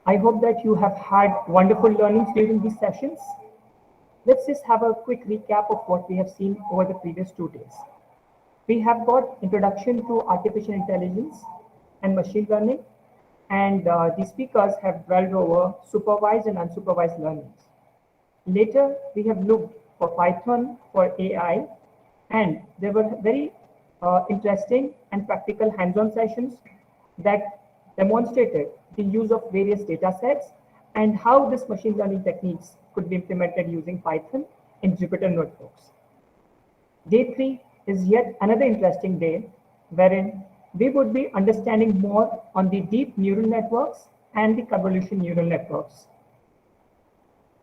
I hope that you have had wonderful learnings during these sessions. Let's just have a quick recap of what we have seen over the previous 2 days. We have got introduction to artificial intelligence and machine learning, and the speakers have dwelled over supervised and unsupervised learnings. Later, we have looked for Python for AI, and there were very interesting and practical hands-on sessions that demonstrated the use of various data sets and how this machine learning techniques could be implemented using Python in Jupyter notebooks. Day 3 is yet another interesting day wherein we would be understanding more on the deep neural networks and the convolution neural networks.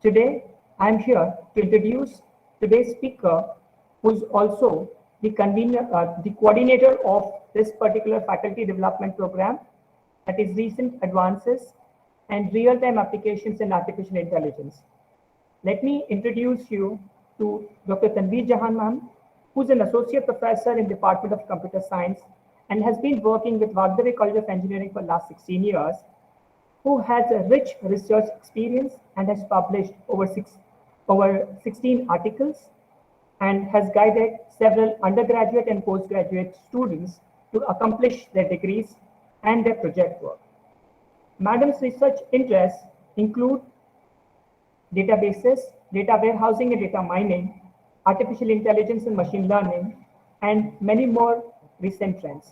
Today, I am here to introduce today's speaker, who is also the coordinator of this particular faculty development program, that is recent advances and real-time applications in artificial intelligence. Let me introduce you to Dr. Tanveer Jahan ma'am, who's an associate professor in Department of Computer Science and has been working with Vagdare College of Engineering for the last 16 years, who has a rich research experience and has published over 16 articles and has guided several undergraduate and postgraduate students to accomplish their degrees and their project work. Madam's research interests include databases, data warehousing and data mining, artificial intelligence and machine learning, and many more recent trends.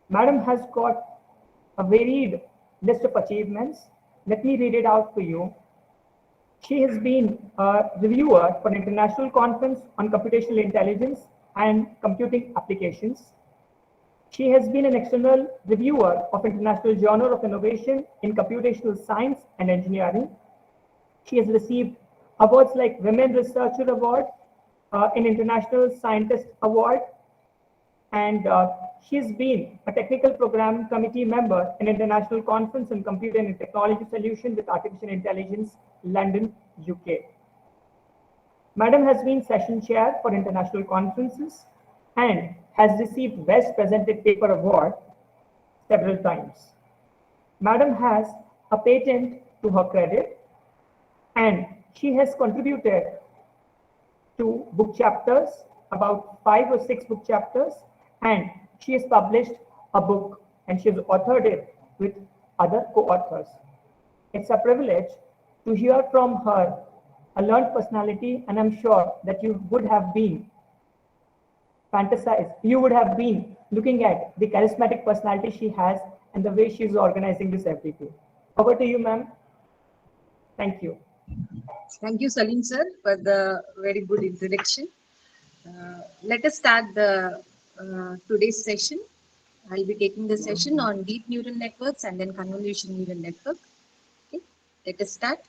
Madam has got a varied list of achievements. Let me read it out for you. She has been a reviewer for an international conference on computational intelligence and computing applications. She has been an external reviewer of International Journal of Innovation in Computational Science and Engineering. She has received awards like Women Researcher Award, an International Scientist Award, and she's been a technical program committee member in International Conference on Computer and Technology Solution with Artificial Intelligence, London, UK. Madam has been session chair for international conferences and has received Best Presented Paper Award several times. Madam has a patent to her credit, and she has contributed to book chapters, about 5 or 6 book chapters, and she has published a book and she has authored it with other co-authors. It's a privilege to hear from her, a learned personality, and I'm sure that you would have been looking at the charismatic personality she has and the way she's organizing this everything. Over to you, ma'am. Thank you. Thank you, Salim sir, for the very good introduction. Let us start the today's session. I'll be taking the session on deep neural networks and then convolution neural network. Okay, let us start.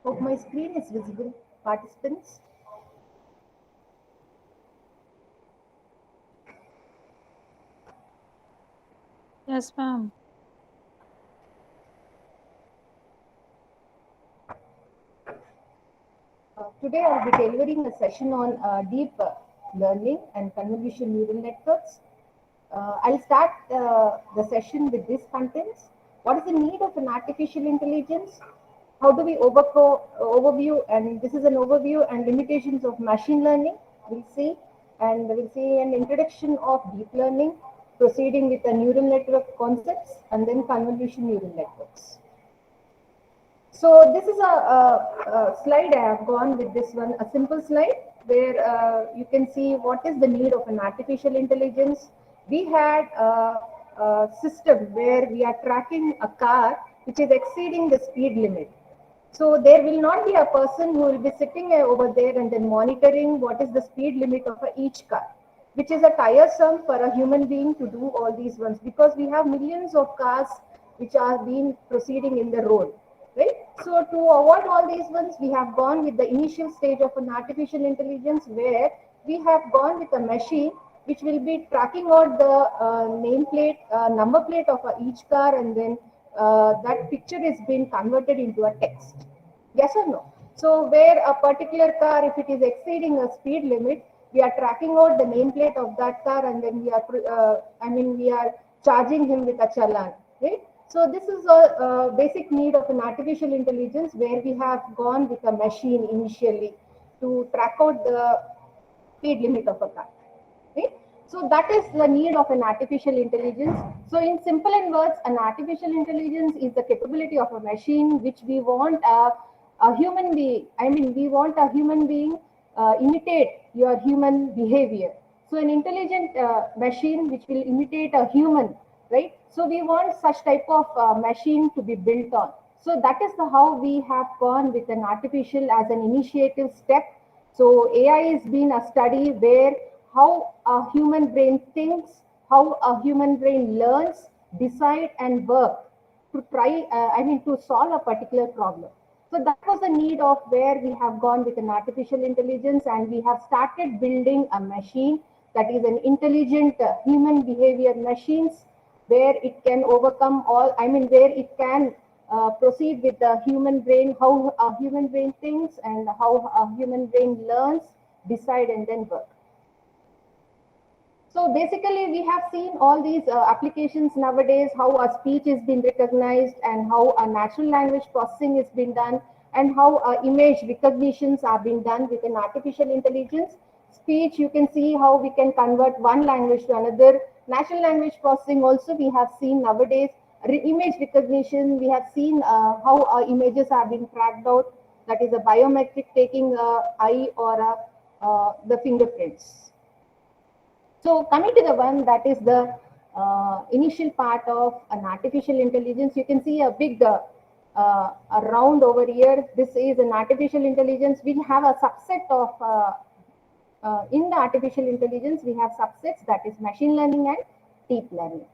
Hope my screen is visible, participants. Yes, ma'am. Today I'll be delivering a session on deep learning and convolution neural networks. I'll start the session with these contents. What is the need of an artificial intelligence? How do we overview, and this is an overview and limitations of machine learning, we'll see. And we'll see an introduction of deep learning, proceeding with the neural network concepts, and then convolution neural networks. So this is a slide I have gone with this one, a simple slide where you can see what is the need of an artificial intelligence. We had a system where we are tracking a car which is exceeding the speed limit. So there will not be a person who will be sitting over there and then monitoring what is the speed limit of each car. which is a tiresome for a human being to do all these ones, because we have millions of cars which are being proceeding in the road, right? So to avoid all these ones, we have gone with the initial stage of an artificial intelligence, where we have gone with a machine which will be tracking out the nameplate, number plate of each car, and then that picture is being converted into a text. Yes or no? So where a particular car, if it is exceeding a speed limit, we are tracking out the nameplate of that car, and then we are charging him with a challan, right? So this is a basic need of an artificial intelligence, where we have gone with a machine initially to track out the speed limit of a car. Right? So that is the need of an artificial intelligence. So in simple and words, an artificial intelligence is the capability of a machine which we want a human being. I mean, we want a human being imitate your human behavior. So an intelligent machine which will imitate a human, right? So we want such type of machine to be built on. So that is how we have gone with an artificial as an initiative step. So AI has been a study where how a human brain thinks, how a human brain learns, decide and work to try, to solve a particular problem. So that was the need of where we have gone with an artificial intelligence, and we have started building a machine that is an intelligent human behavior machines, where it can overcome all, where it can proceed with the human brain, how a human brain thinks and how a human brain learns, decide and then work. So basically, we have seen all these applications nowadays, how a speech is being recognized and how a natural language processing is being done, and how image recognitions are being done with an artificial intelligence. Speech, you can see how we can convert one language to another. Natural language processing also we have seen nowadays. Image recognition, we have seen how images are being tracked out. That is a biometric taking eye or the fingerprints. So coming to the one that is the initial part of an artificial intelligence, you can see a big a round over here. This is an artificial intelligence. We have a subset of, in the artificial intelligence, we have subsets, that is machine learning and deep learning.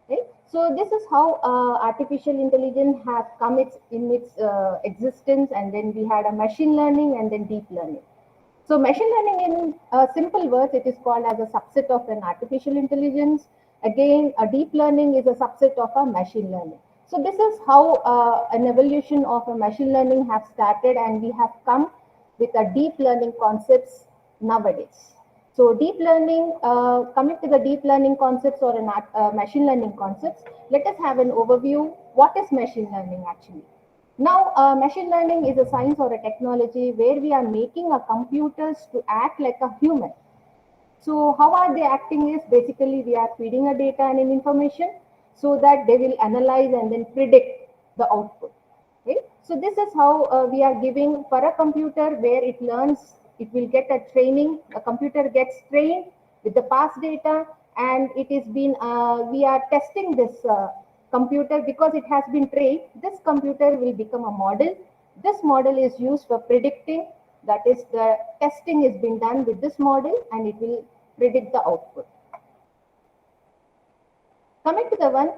Right? So this is how artificial intelligence has come in its existence, and then we had a machine learning and then deep learning. So machine learning, in simple words, it is called as a subset of an artificial intelligence. Again, a deep learning is a subset of a machine learning. So this is how an evolution of a machine learning has started, and we have come with a deep learning concepts nowadays. So deep learning, coming to the deep learning concepts or machine learning concepts, let us have an overview. What is machine learning actually? Now, machine learning is a science or a technology where we are making our computers to act like a human. So how are they acting is basically we are feeding a data and an information so that they will analyze and then predict the output. Right? So this is how we are giving for a computer where it learns, it will get a training, a computer gets trained with the past data, and it is been, we are testing this computer because it has been trained. This computer will become a model. This model is used for predicting, that is the testing is being done with this model, and it will predict the output. Coming to the one,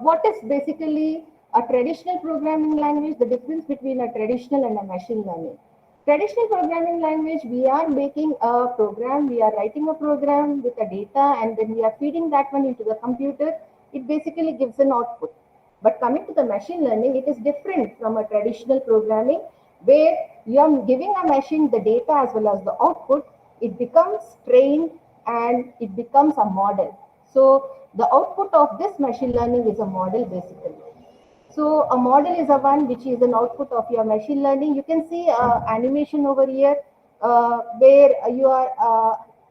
what is basically a traditional programming language, the difference between a traditional and a machine learning. Traditional programming language, we are making a program, we are writing a program with the data, and then we are feeding that one into the computer. It basically gives an output. But coming to the machine learning, it is different from a traditional programming, where you are giving a machine the data as well as the output. It becomes trained and it becomes a model. So the output of this machine learning is a model basically. So a model is a one which is an output of your machine learning. You can see animation over here where you are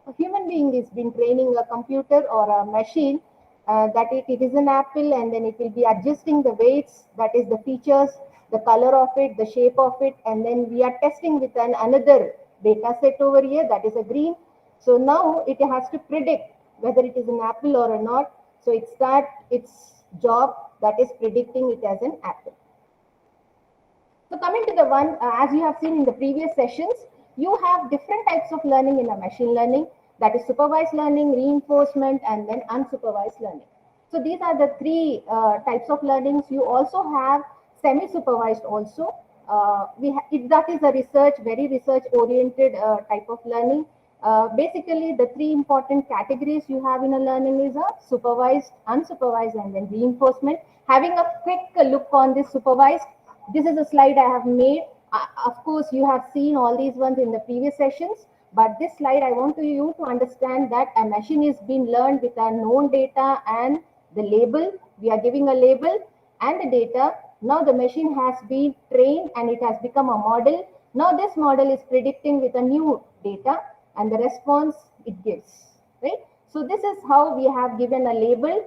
a human being is been training a computer or a machine that it is an apple, and then it will be adjusting the weights, that is the features, the color of it, the shape of it, and then we are testing with another data set over here, that is a green. So now it has to predict whether it is an apple or not. So it starts its job, that is predicting it as an apple. So coming to the one, as you have seen in the previous sessions, you have different types of learning in a machine learning. that is supervised learning, reinforcement, and then unsupervised learning. So these are the three types of learnings. You also have semi-supervised also. That is a very research-oriented type of learning. Basically, the three important categories you have in a learning is a supervised, unsupervised, and then reinforcement. Having a quick look on this supervised, this is a slide I have made. Of course, you have seen all these ones in the previous sessions, but this slide I want you to understand that a machine is being learned with a known data and the label. We are giving a label and the data. Now the machine has been trained and it has become a model. Now this model is predicting with a new data and the response it gives, right? So this is how we have given a label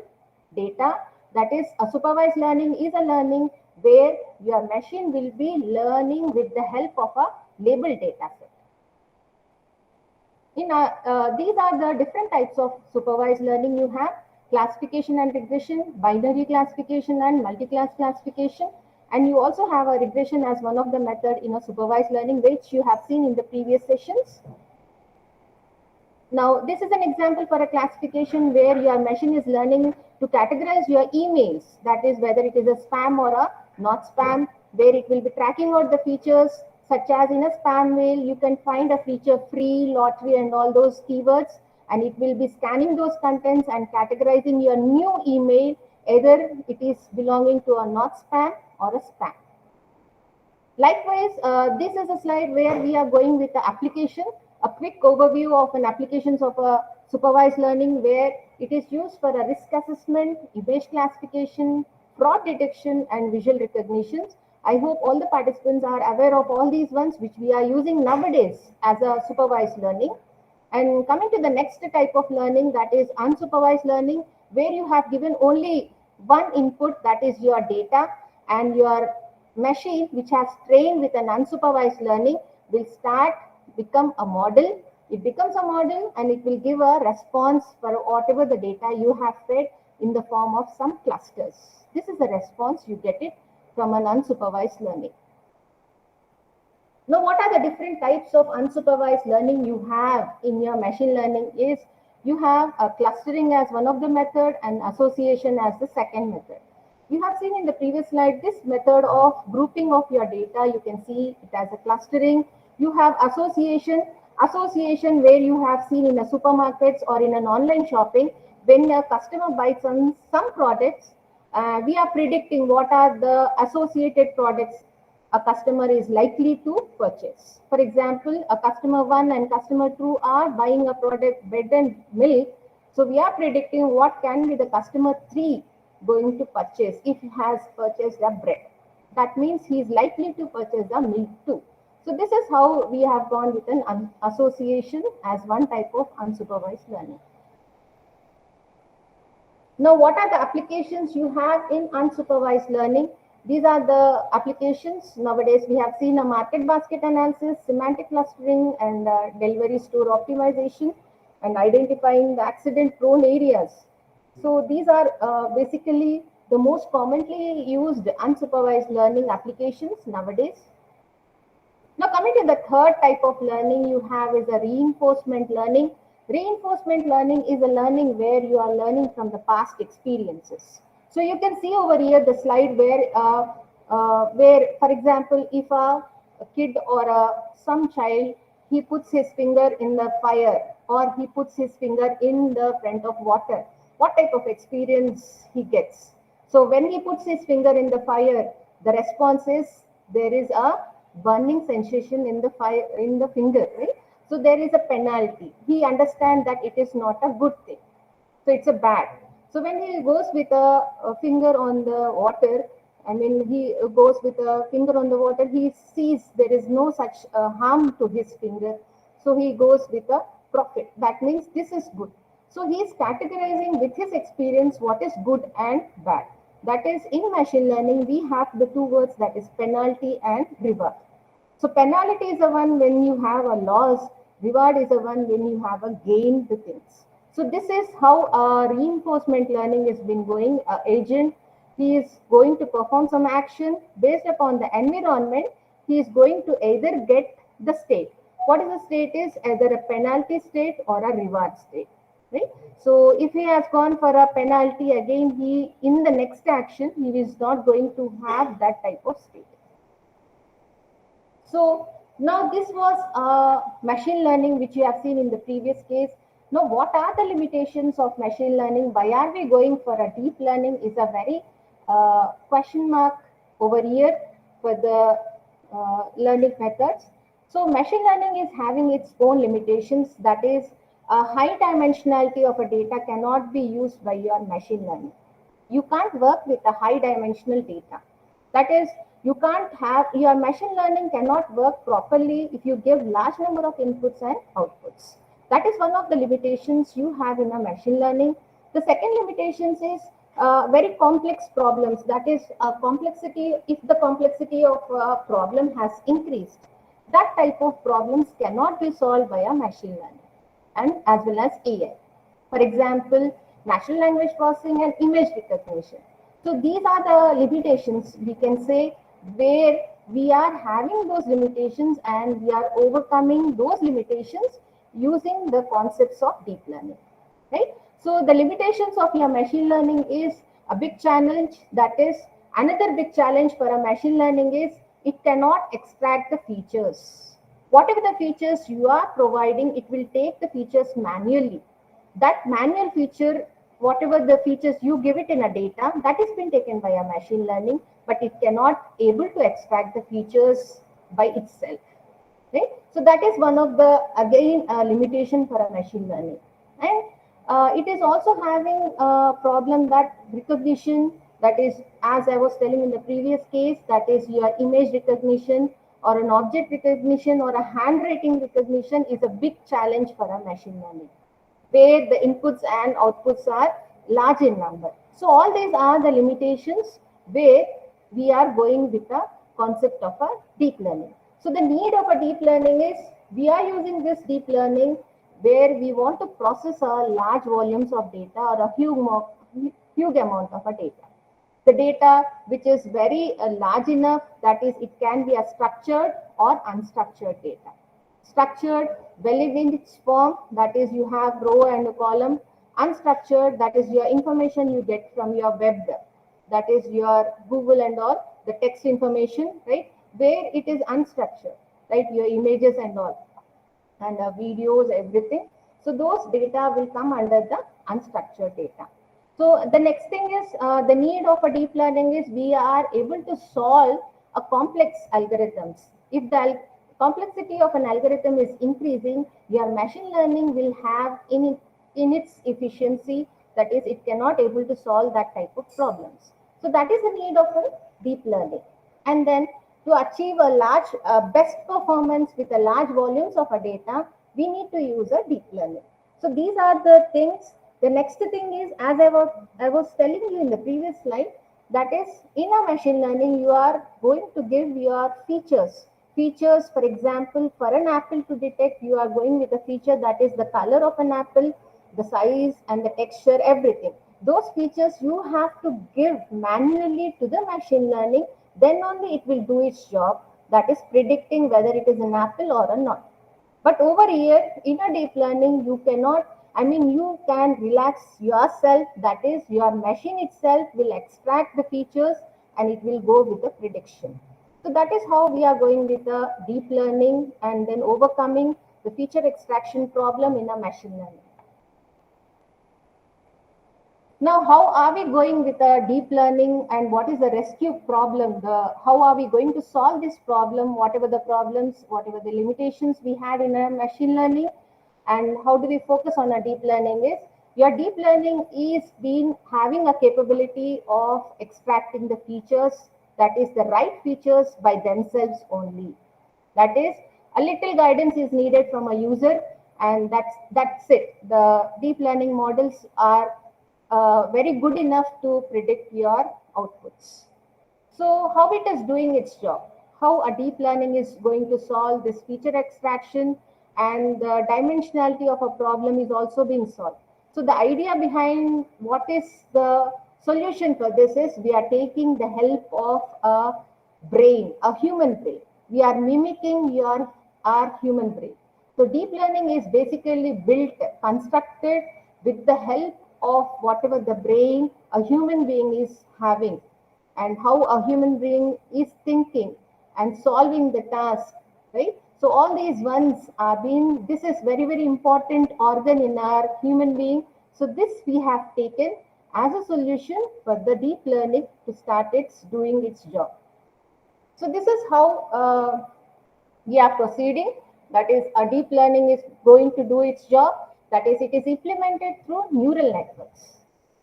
data. That is, a supervised learning is a learning where your machine will be learning with the help of a labeled data set. These are the different types of supervised learning you have: classification and regression, binary classification and multi-class classification. And you also have a regression as one of the method in a supervised learning, which you have seen in the previous sessions. Now, this is an example for a classification where your machine is learning to categorize your emails, that is whether it is a spam or a not spam, where it will be tracking out the features, such as in a spam mail, you can find a feature free, lottery, and all those keywords, and it will be scanning those contents and categorizing your new email, either it is belonging to a not spam or a spam. Likewise, this is a slide where we are going with the application, a quick overview of an applications of a supervised learning where it is used for a risk assessment, image classification, fraud detection, and visual recognitions. I hope all the participants are aware of all these ones which we are using nowadays as a supervised learning. And coming to the next type of learning, that is unsupervised learning, where you have given only one input, that is your data, and your machine which has trained with an unsupervised learning will become a model. It becomes a model and it will give a response for whatever the data you have fed in the form of some clusters. This is the response you get it from an unsupervised learning. Now, what are the different types of unsupervised learning you have in your machine learning is you have a clustering as one of the method and association as the second method. You have seen in the previous slide this method of grouping of your data. You can see it as a clustering. You have association where you have seen in a supermarkets or in an online shopping, when a customer buys some products, we are predicting what are the associated products a customer is likely to purchase. For example, a customer 1 and customer 2 are buying a product bread and milk. So we are predicting what can be the customer 3 going to purchase if he has purchased a bread. That means he is likely to purchase the milk too. So this is how we have gone with an association as one type of unsupervised learning. Now, what are the applications you have in unsupervised learning? These are the applications. Nowadays, we have seen a market basket analysis, semantic clustering, and delivery store optimization, and identifying the accident-prone areas. So these are basically the most commonly used unsupervised learning applications nowadays. Now, coming to the third type of learning you have is a reinforcement learning. Reinforcement learning is a learning where you are learning from the past experiences. So you can see over here the slide where, for example, if a kid or some child, he puts his finger in the fire or he puts his finger in the front of water, what type of experience he gets. So when he puts his finger in the fire, the response is there is a burning sensation in the fire in the finger, right? So there is a penalty. He understands that it is not a good thing. So it's a bad. So when he goes with a finger on the water, he goes with a finger on the water, he sees there is no such harm to his finger. So he goes with a profit. That means this is good. So he is categorizing with his experience what is good and bad. That is, in machine learning, we have the two words, that is penalty and reward. So penalty is the one when you have a loss, reward is the one when you have a gain the things. So this is how reinforcement learning has been going. Agent, he is going to perform some action based upon the environment. He is going to either get the state. What is the state is either a penalty state or a reward state, right? So if he has gone for a penalty, again, he in the next action, he is not going to have that type of state. So now this was machine learning, which you have seen in the previous case. Now, what are the limitations of machine learning? Why are we going for a deep learning is a very question mark over here for the learning methods. So machine learning is having its own limitations. That is, a high dimensionality of a data cannot be used by your machine learning. You can't work with a high dimensional data. That is, you can't have, your machine learning cannot work properly if you give large number of inputs and outputs. That is one of the limitations you have in a machine learning. The second limitations is very complex problems. That is, complexity, if the complexity of a problem has increased, that type of problems cannot be solved by a machine learning and as well as AI. For example, natural language processing and image recognition. So these are the limitations, we can say, where we are having those limitations and we are overcoming those limitations using the concepts of deep learning, right? So the limitations of your machine learning is a big challenge. That is, another big challenge for a machine learning is it cannot extract the features. Whatever the features you are providing, it will take the features manually. That manual feature, whatever the features you give it in a data, that has been taken by a machine learning, but it cannot able to extract the features by itself, right? So that is one of the, again, limitation for a machine learning. And it is also having a problem that recognition, that is, as I was telling in the previous case, that is your image recognition or an object recognition or a handwriting recognition is a big challenge for a machine learning, where the inputs and outputs are large in number. So all these are the limitations where we are going with the concept of a deep learning. So the need of a deep learning is we are using this deep learning where we want to process a large volumes of data or a huge amount of a data. The data which is very large enough, that is, it can be a structured or unstructured data. Structured, well in its form, that is, you have row and a column. Unstructured, that is your information you get from your web, that is your Google and all, the text information, right? Where it is unstructured, right? Your images and all, and videos, everything. So those data will come under the unstructured data. So the next thing is the need of a deep learning is we are able to solve a complex algorithms. If the complexity of an algorithm is increasing, your machine learning will have in its efficiency, that is, it cannot able to solve that type of problems. So that is the need of a deep learning. And then to achieve a large best performance with a large volumes of a data, we need to use a deep learning. So these are the things. The next thing is, as I was telling you in the previous slide, that is, in a machine learning, you are going to give your features. Features, for example, for an apple to detect, you are going with a feature that is the color of an apple, the size and the texture, everything. Those features you have to give manually to the machine learning, then only it will do its job, that is predicting whether it is an apple or a not. But over here, in a deep learning, you cannot, you can relax yourself, that is, your machine itself will extract the features and it will go with the prediction. So that is how we are going with the deep learning and then overcoming the feature extraction problem in a machine learning. Now, how are we going with a deep learning and what is the rescue problem? How are we going to solve this problem, whatever the problems, whatever the limitations we had in a machine learning, and how do we focus on a deep learning is, your deep learning is having a capability of extracting the features, that is the right features by themselves only. That is, a little guidance is needed from a user, and that's it. The deep learning models are very good enough to predict your outputs. So how it is doing its job, how a deep learning is going to solve this feature extraction, and the dimensionality of a problem is also being solved. So the idea behind what is the solution for this is we are taking the help of a brain, a human brain. We are mimicking your our human brain. So deep learning is basically built, constructed with the help of whatever the brain a human being is having, and how a human being is thinking and solving the task, right? So all these ones are being, this is very, very important organ in our human being. So this we have taken as a solution for the deep learning to start its doing its job. So this is how we are proceeding. That is, a deep learning is going to do its job. That is, it is implemented through neural networks.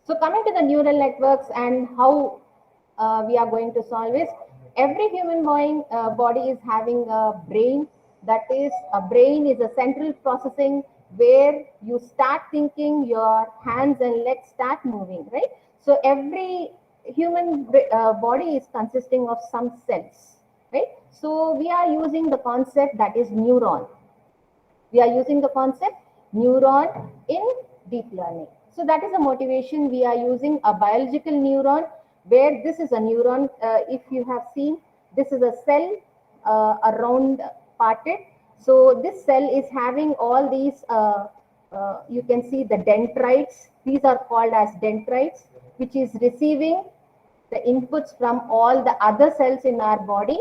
So coming to the neural networks and how we are going to solve is, every human body is having a brain. That is, a brain is a central processing where you start thinking, your hands and legs start moving, right? So every human body is consisting of some cells, right? So we are using the concept that is neuron. We are using the concept neuron in deep learning. So that is the motivation. We are using a biological neuron, where this is a neuron. If you have seen, this is a cell around parted. So this cell is having all these, you can see the dendrites. These are called as dendrites, which is receiving the inputs from all the other cells in our body.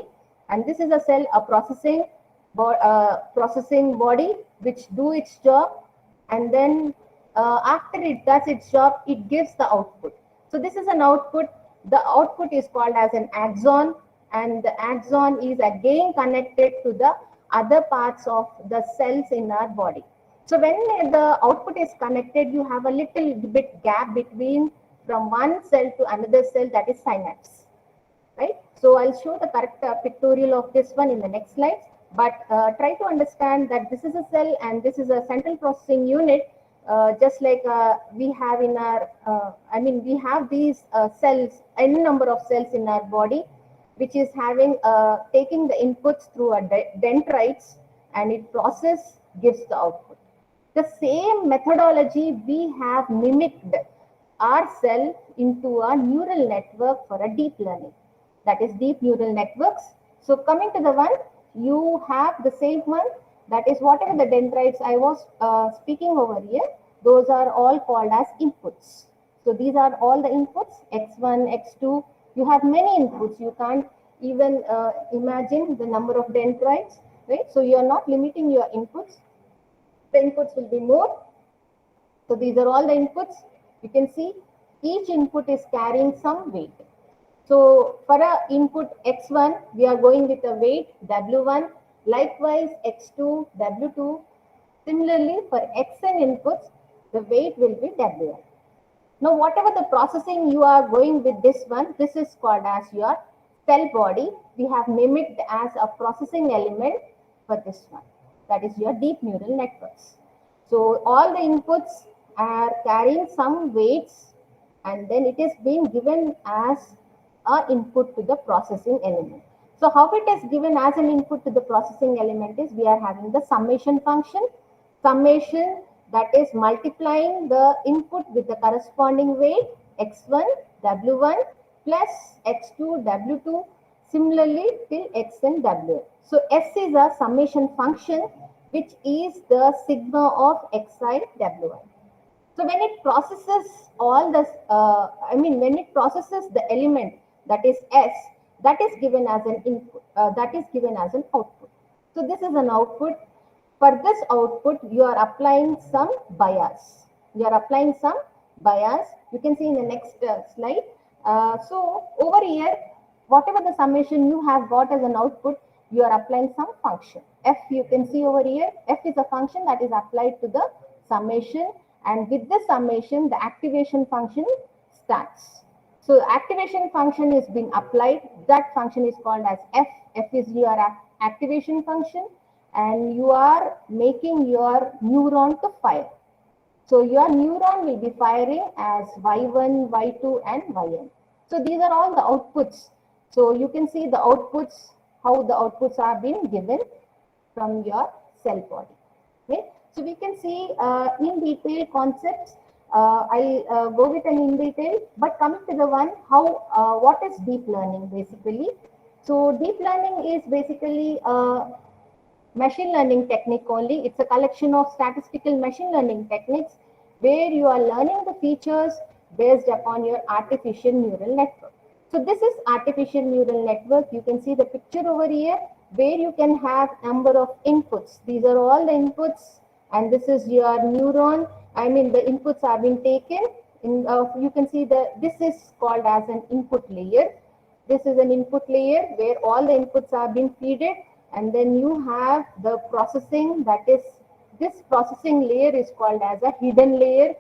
And this is a cell, a processing body, which do its job, and then after it does its job, it gives the output. So this is an output. The output is called as an axon, and the axon is again connected to the other parts of the cells in our body. So when the output is connected, you have a little bit gap between from one cell to another cell, that is synapse, right? So I'll show the correct pictorial of this one in the next slides, but try to understand that this is a cell and this is a central processing unit, just like we have in our, we have these cells, n number of cells in our body, which is having, taking the inputs through a dendrites, and it process gives the output. The same methodology we have mimicked our cell into a neural network for a deep learning. That is deep neural networks. So coming to the one, you have the same one. That is, whatever the dendrites I was speaking over here, those are all called as inputs. So these are all the inputs, x1, x2. You have many inputs. You can't even imagine the number of dendrites, right? So you are not limiting your inputs. The inputs will be more. So these are all the inputs. You can see each input is carrying some weight. So for a input x1, we are going with a weight w1. Likewise, x2, w2. Similarly, for xn inputs, the weight will be w1. Now, whatever the processing you are going with this one, this is called as your cell body. We have mimicked as a processing element for this one. That is your deep neural networks. So all the inputs are carrying some weights, and then it is being given as an input to the processing element. So how it is given as an input to the processing element is, we are having the summation function. Summation, that is multiplying the input with the corresponding weight x1, w1 plus x2, w2, similarly till xn, wn. So S is a summation function, which is the sigma of xi, wi. So when it processes all this, when it processes the element, that is S, that is given as an input, that is given as an output. So this is an output. For this output, you are applying some bias. You are applying some bias. You can see in the next slide. So over here, whatever the summation you have got as an output, you are applying some function. F, you can see over here, F is a function that is applied to the summation, and with the summation, the activation function starts. So activation function is being applied. That function is called as F. F is your activation function, and you are making your neuron to fire. So your neuron will be firing as Y1, Y2, and Yn. So these are all the outputs. So you can see the outputs, how the outputs are being given from your cell body. Okay. So we can see in detail concepts. I'll go with an in detail, but coming to the one, how what is deep learning basically? So deep learning is basically machine learning technique only. It's a collection of statistical machine learning techniques where you are learning the features based upon your artificial neural network. So this is artificial neural network. You can see the picture over here where you can have number of inputs. These are all the inputs, and this is your neuron. I mean, the inputs are being taken. You can see that this is called as an input layer. This is an input layer where all the inputs are being fed, and then you have the processing. That is, this processing layer is called as a hidden layer,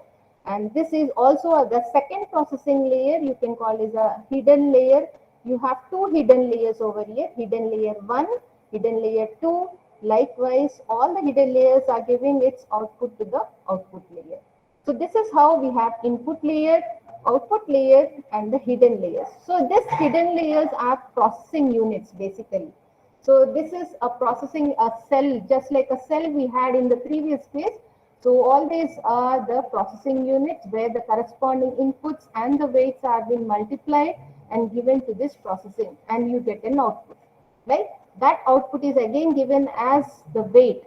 and this is also the second processing layer you can call is a hidden layer. You have two hidden layers over here, hidden layer 1, hidden layer 2. Likewise, all the hidden layers are giving its output to the output layer. So this is how we have input layer, output layer, and the hidden layers. So these hidden layers are processing units basically. So this is a processing a cell, just like a cell we had in the previous case. So all these are the processing units where the corresponding inputs and the weights are being multiplied and given to this processing, and you get an output. Right? That output is again given as the weight.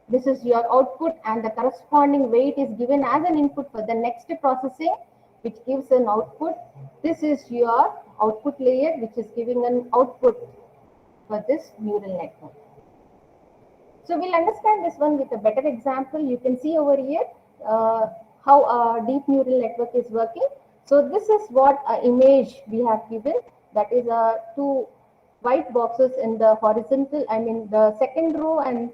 This is your output, and the corresponding weight is given as an input for the next processing, which gives an output. This is your output layer, which is giving an output for this neural network. So we'll understand this one with a better example. You can see over here how a deep neural network is working. So this is what image we have given. That is two white boxes in the horizontal, I mean the second row, and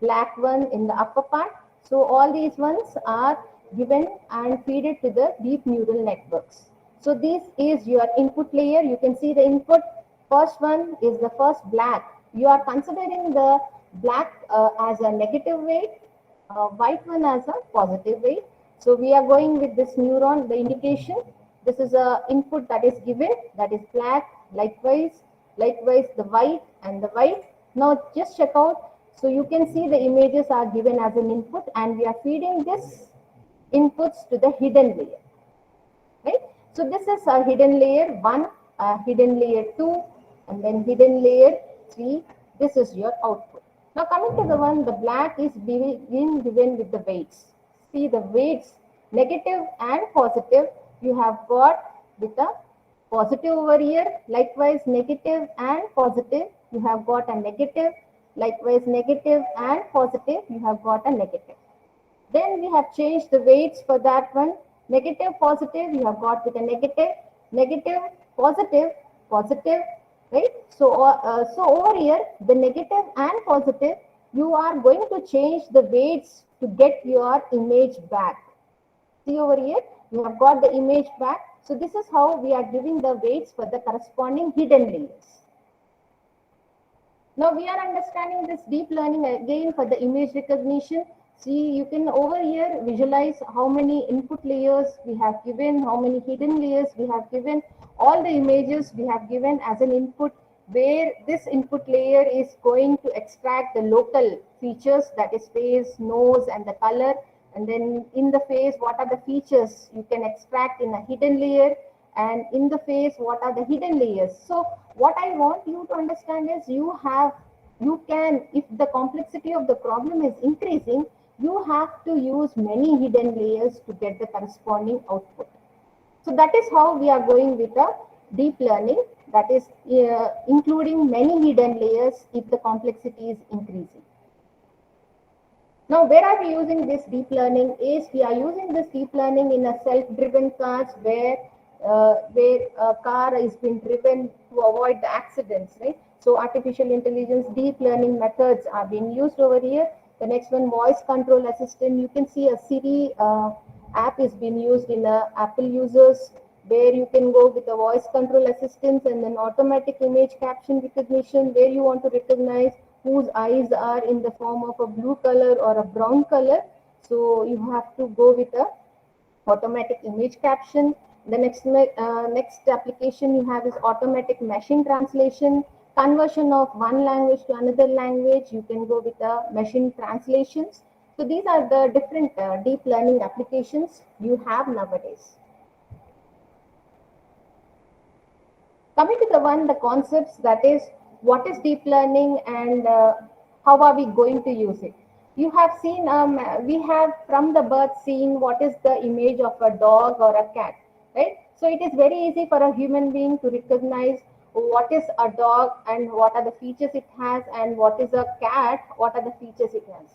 black one in the upper part. So all these ones are given and fed it to the deep neural networks. So this is your input layer. You can see the input. First one is the first black. You are considering the black as a negative weight, white one as a positive weight. So we are going with this neuron, the indication. This is a input that is given, that is black. Likewise the white and the white. Now just check out. So you can see the images are given as an input, and we are feeding this inputs to the hidden layer. Right? So this is a hidden layer 1, hidden layer 2, and then hidden layer 3. This is your output. Now coming to the one, the black is being given with the weights. See the weights, negative and positive, you have got with a positive over here. Likewise, negative and positive, you have got a negative. Likewise, negative and positive, you have got a negative. Then we have changed the weights for that one. Negative, positive, you have got with a negative, negative, positive, positive, right? So over here, the negative and positive, you are going to change the weights to get your image back. See over here, you have got the image back. So this is how we are giving the weights for the corresponding hidden layers. Now we are understanding this deep learning again for the image recognition. See, you can over here visualize how many input layers we have given, how many hidden layers we have given, all the images we have given as an input, where this input layer is going to extract the local features, that is face, nose, and the color. And then in the face, what are the features you can extract in a hidden layer, and in the face, what are the hidden layers. So what I want you to understand is you can, if the complexity of the problem is increasing, you have to use many hidden layers to get the corresponding output. So that is how we are going with a deep learning, that is including many hidden layers if the complexity is increasing. Now, where are we using this deep learning is we are using this deep learning in a self-driven cars where a car is being driven to avoid the accidents, right? So artificial intelligence deep learning methods are being used over here. The next one, voice control assistant. You can see a Siri app is being used in Apple users, where you can go with a voice control assistant and then automatic image caption recognition, where you want to recognize whose eyes are in the form of a blue color or a brown color. So you have to go with a automatic image caption. The next application you have is automatic machine translation, conversion of one language to another language. You can go with the machine translations. So these are the different deep learning applications you have nowadays. Coming to the concepts, that is what is deep learning and how are we going to use it? You have seen, we have from the birth seen what is the image of a dog or a cat, right? So it is very easy for a human being to recognize what is a dog and what are the features it has, and what is a cat, what are the features it has.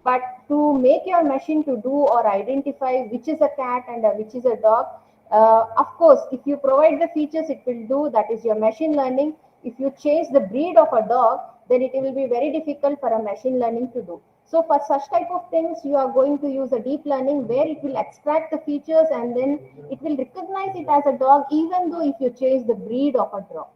But to make your machine to do or identify which is a cat and which is a dog, of course, if you provide the features, it will do. That is your machine learning. If you change the breed of a dog, then it will be very difficult for a machine learning to do. So for such type of things, you are going to use a deep learning where it will extract the features and then it will recognize it as a dog, even though if you change the breed of a dog.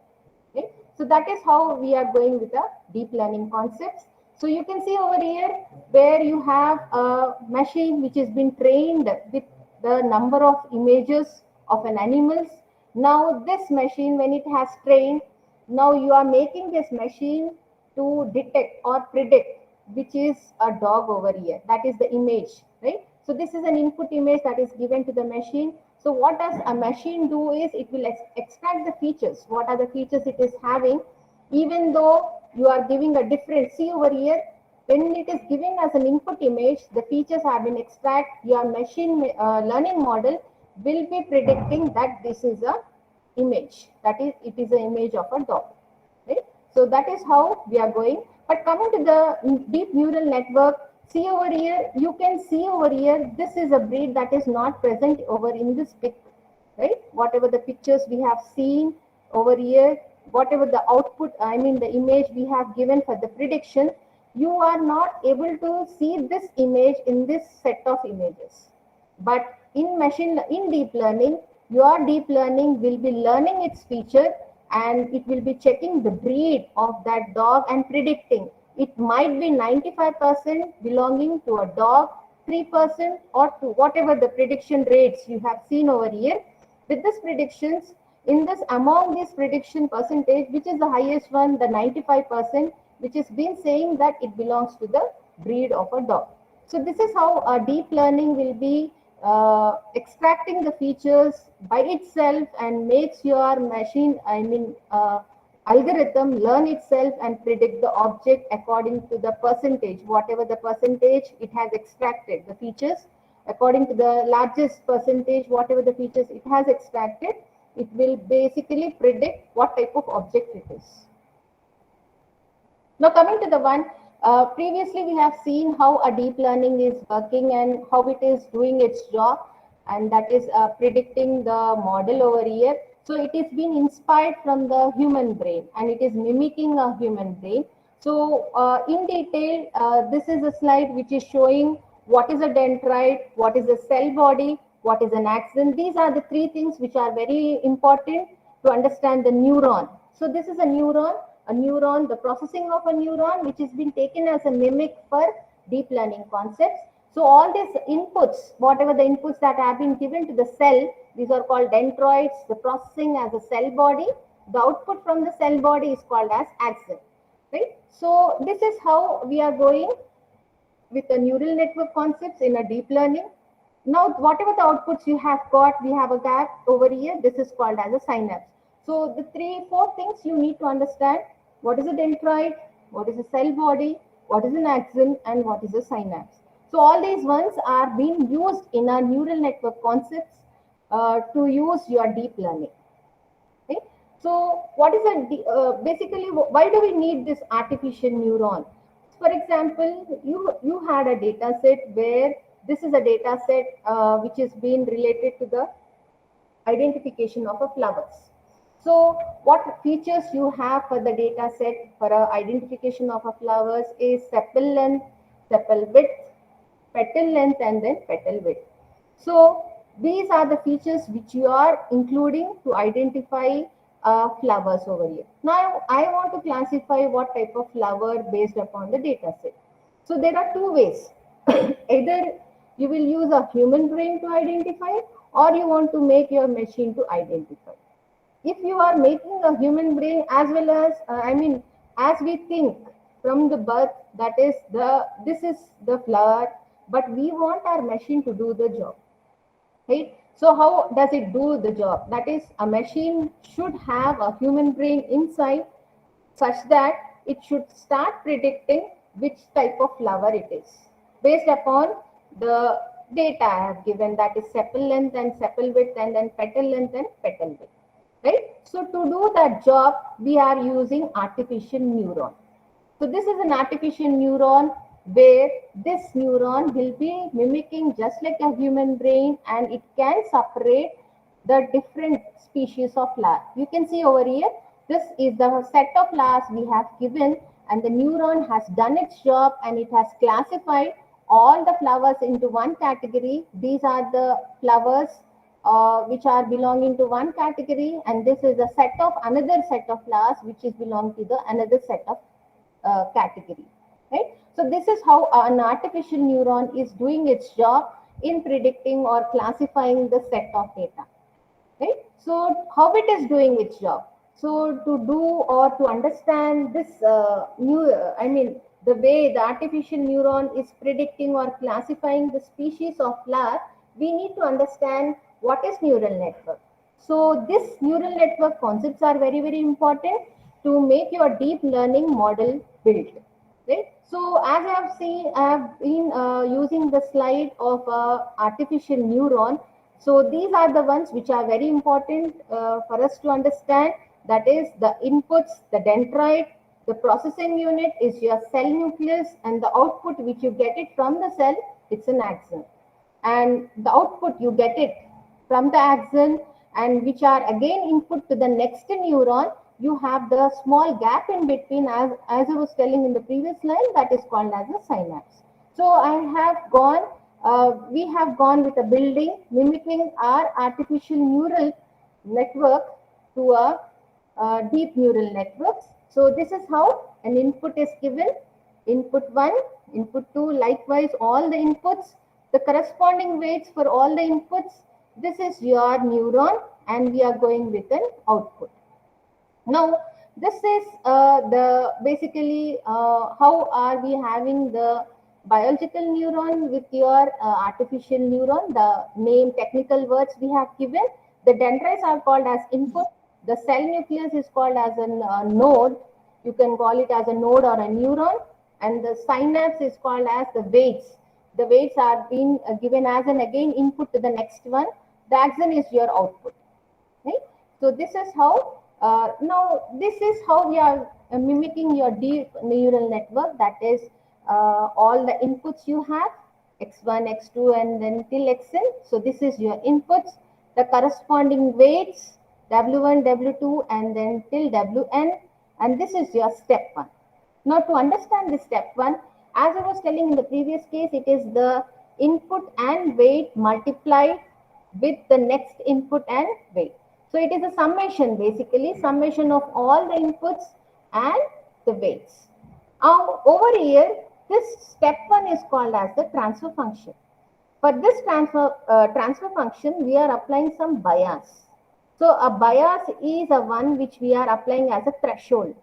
Okay? So that is how we are going with the deep learning concepts. So you can see over here where you have a machine which has been trained with the number of images of an animals. Now this machine, when it has trained, now you are making this machine to detect or predict which is a dog over here. That is the image, right? So this is an input image that is given to the machine. So what does a machine do is it will extract the features. What are the features it is having, even though you are giving a different, see over here, when it is given as an input image, the features have been extracted. Your machine learning model will be predicting that this is a image. That is, it is an image of a dog. Right? So that is how we are going. But coming to the deep neural network, see over here, you can see over here, this is a breed that is not present over in this pic, right? Whatever the pictures we have seen over here, whatever the output, I mean the image we have given for the prediction, you are not able to see this image in this set of images. But in deep learning, your deep learning will be learning its feature and it will be checking the breed of that dog and predicting. It might be 95% belonging to a dog, 3% or to whatever the prediction rates you have seen over here. With this predictions, in this among this prediction percentage, which is the highest one, the 95%, which has been saying that it belongs to the breed of a dog. So this is how a deep learning will be extracting the features by itself and makes your machine, algorithm learn itself and predict the object according to the percentage, whatever the percentage it has extracted the features. According to the largest percentage, whatever the features it has extracted, it will basically predict what type of object it is. Now coming to the one, previously we have seen how a deep learning is working and how it is doing its job, and that is predicting the model over here. So it is being inspired from the human brain and it is mimicking a human brain. So in detail, this is a slide which is showing what is a dendrite, what is a cell body, what is an axon. These are the three things which are very important to understand the neuron. So this is a neuron, the processing of a neuron, which has been taken as a mimic for deep learning concepts. So all these inputs, whatever the inputs that have been given to the cell, these are called dendrites, the processing as a cell body. The output from the cell body is called as axon, right? So this is how we are going with the neural network concepts in a deep learning. Now, whatever the outputs you have got, we have a gap over here. This is called as a synapse. So the 3-4 things you need to understand: what is a dendrite, what is a cell body, what is an axon, and what is a synapse. So all these ones are being used in our neural network concepts to use your deep learning. Okay? So what is a basically why do we need this artificial neuron? For example, you had a data set where this is a data set which is being related to the identification of a flowers. So what features you have for the data set for identification of a flowers is sepal length, sepal width, petal length, and then petal width. So these are the features which you are including to identify flowers over here. Now I want to classify what type of flower based upon the data set. So there are two ways. Either you will use a human brain to identify, or you want to make your machine to identify. If you are making a human brain, as well as as we think from the birth, that is this is the flower, but we want our machine to do the job, right? So how does it do the job? That is, a machine should have a human brain inside, such that it should start predicting which type of flower it is based upon the data I have given, that is sepal length and sepal width, and then petal length and petal width, right? So to do that job, we are using artificial neuron. So this is an artificial neuron where this neuron will be mimicking just like a human brain, and it can separate the different species of flowers. You can see over here, this is the set of flowers we have given, and the neuron has done its job and it has classified all the flowers into one category. These are the flowers which are belonging to one category, and this is a set of another set of flowers which is belong to the another set of category, right? So this is how an artificial neuron is doing its job in predicting or classifying the set of data, right? So how it is doing its job? So to do or to understand this the way the artificial neuron is predicting or classifying the species of flower, we need to understand what is neural network. So this neural network concepts are very, very important to make your deep learning model built, right? So as I have seen, I have been using the slide of artificial neuron. So these are the ones which are very important for us to understand. That is the inputs, the dendrite, the processing unit is your cell nucleus, and the output which you get it from the cell, it's an axon. And the output you get it from the axon, and which are again input to the next neuron. You have the small gap in between, as I was telling in the previous line, that is called as a synapse. So we have gone with a building mimicking our artificial neural network to a deep neural networks. So this is how an input is given, input 1, input 2, likewise all the inputs, the corresponding weights for all the inputs. This is your neuron, and we are going with an output. Now, this is the basically how are we having the biological neuron with your artificial neuron. The name, technical words we have given. The dendrites are called as input. The cell nucleus is called as a node. You can call it as a node or a neuron. And the synapse is called as the weights. The weights are being given as an again input to the next one. The axon is your output, right? So this is how this is how we are mimicking your deep neural network. That is all the inputs you have, x1, x2, and then till xn. So this is your inputs, the corresponding weights, w1, w2, and then till wn, and this is your step 1. Now to understand this step 1, as I was telling in the previous case, it is the input and weight multiplied with the next input and weight. So it is a summation, basically summation of all the inputs and the weights. Now over here, this step 1 is called as the transfer function. For this transfer function, we are applying some bias. So a bias is a one which we are applying as a threshold.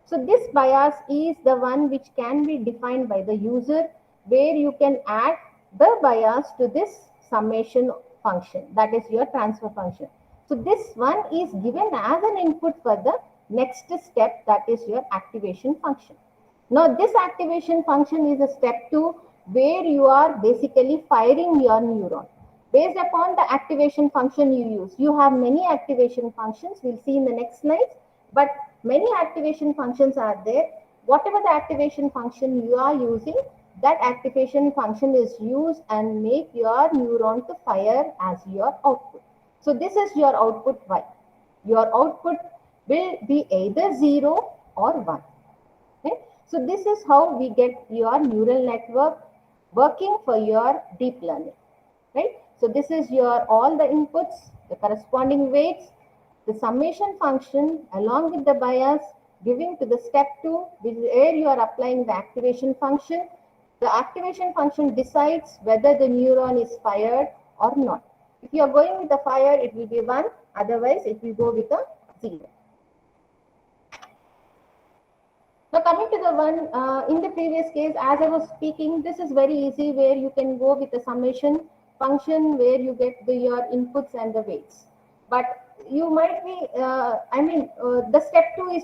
So this bias is the one which can be defined by the user, where you can add the bias to this summation function, that is your transfer function. So this one is given as an input for the next step, that is your activation function. Now this activation function is a step 2, where you are basically firing your neuron. Based upon the activation function you use, you have many activation functions, we'll see in the next slides, but many activation functions are there. Whatever the activation function you are using, that activation function is used and make your neuron to fire as your output. So this is your output Y. Your output will be either 0 or 1. Okay? So this is how we get your neural network working for your deep learning, right? So this is your all the inputs, the corresponding weights, the summation function along with the bias giving to the step 2, where you are applying the activation function. The activation function decides whether the neuron is fired or not. If you are going with the fire, it will be 1, otherwise it will go with a 0. Now coming to the one in the previous case, as I was speaking, this is very easy, where you can go with the summation function where you get your inputs and the weights. But you might be, the step 2 is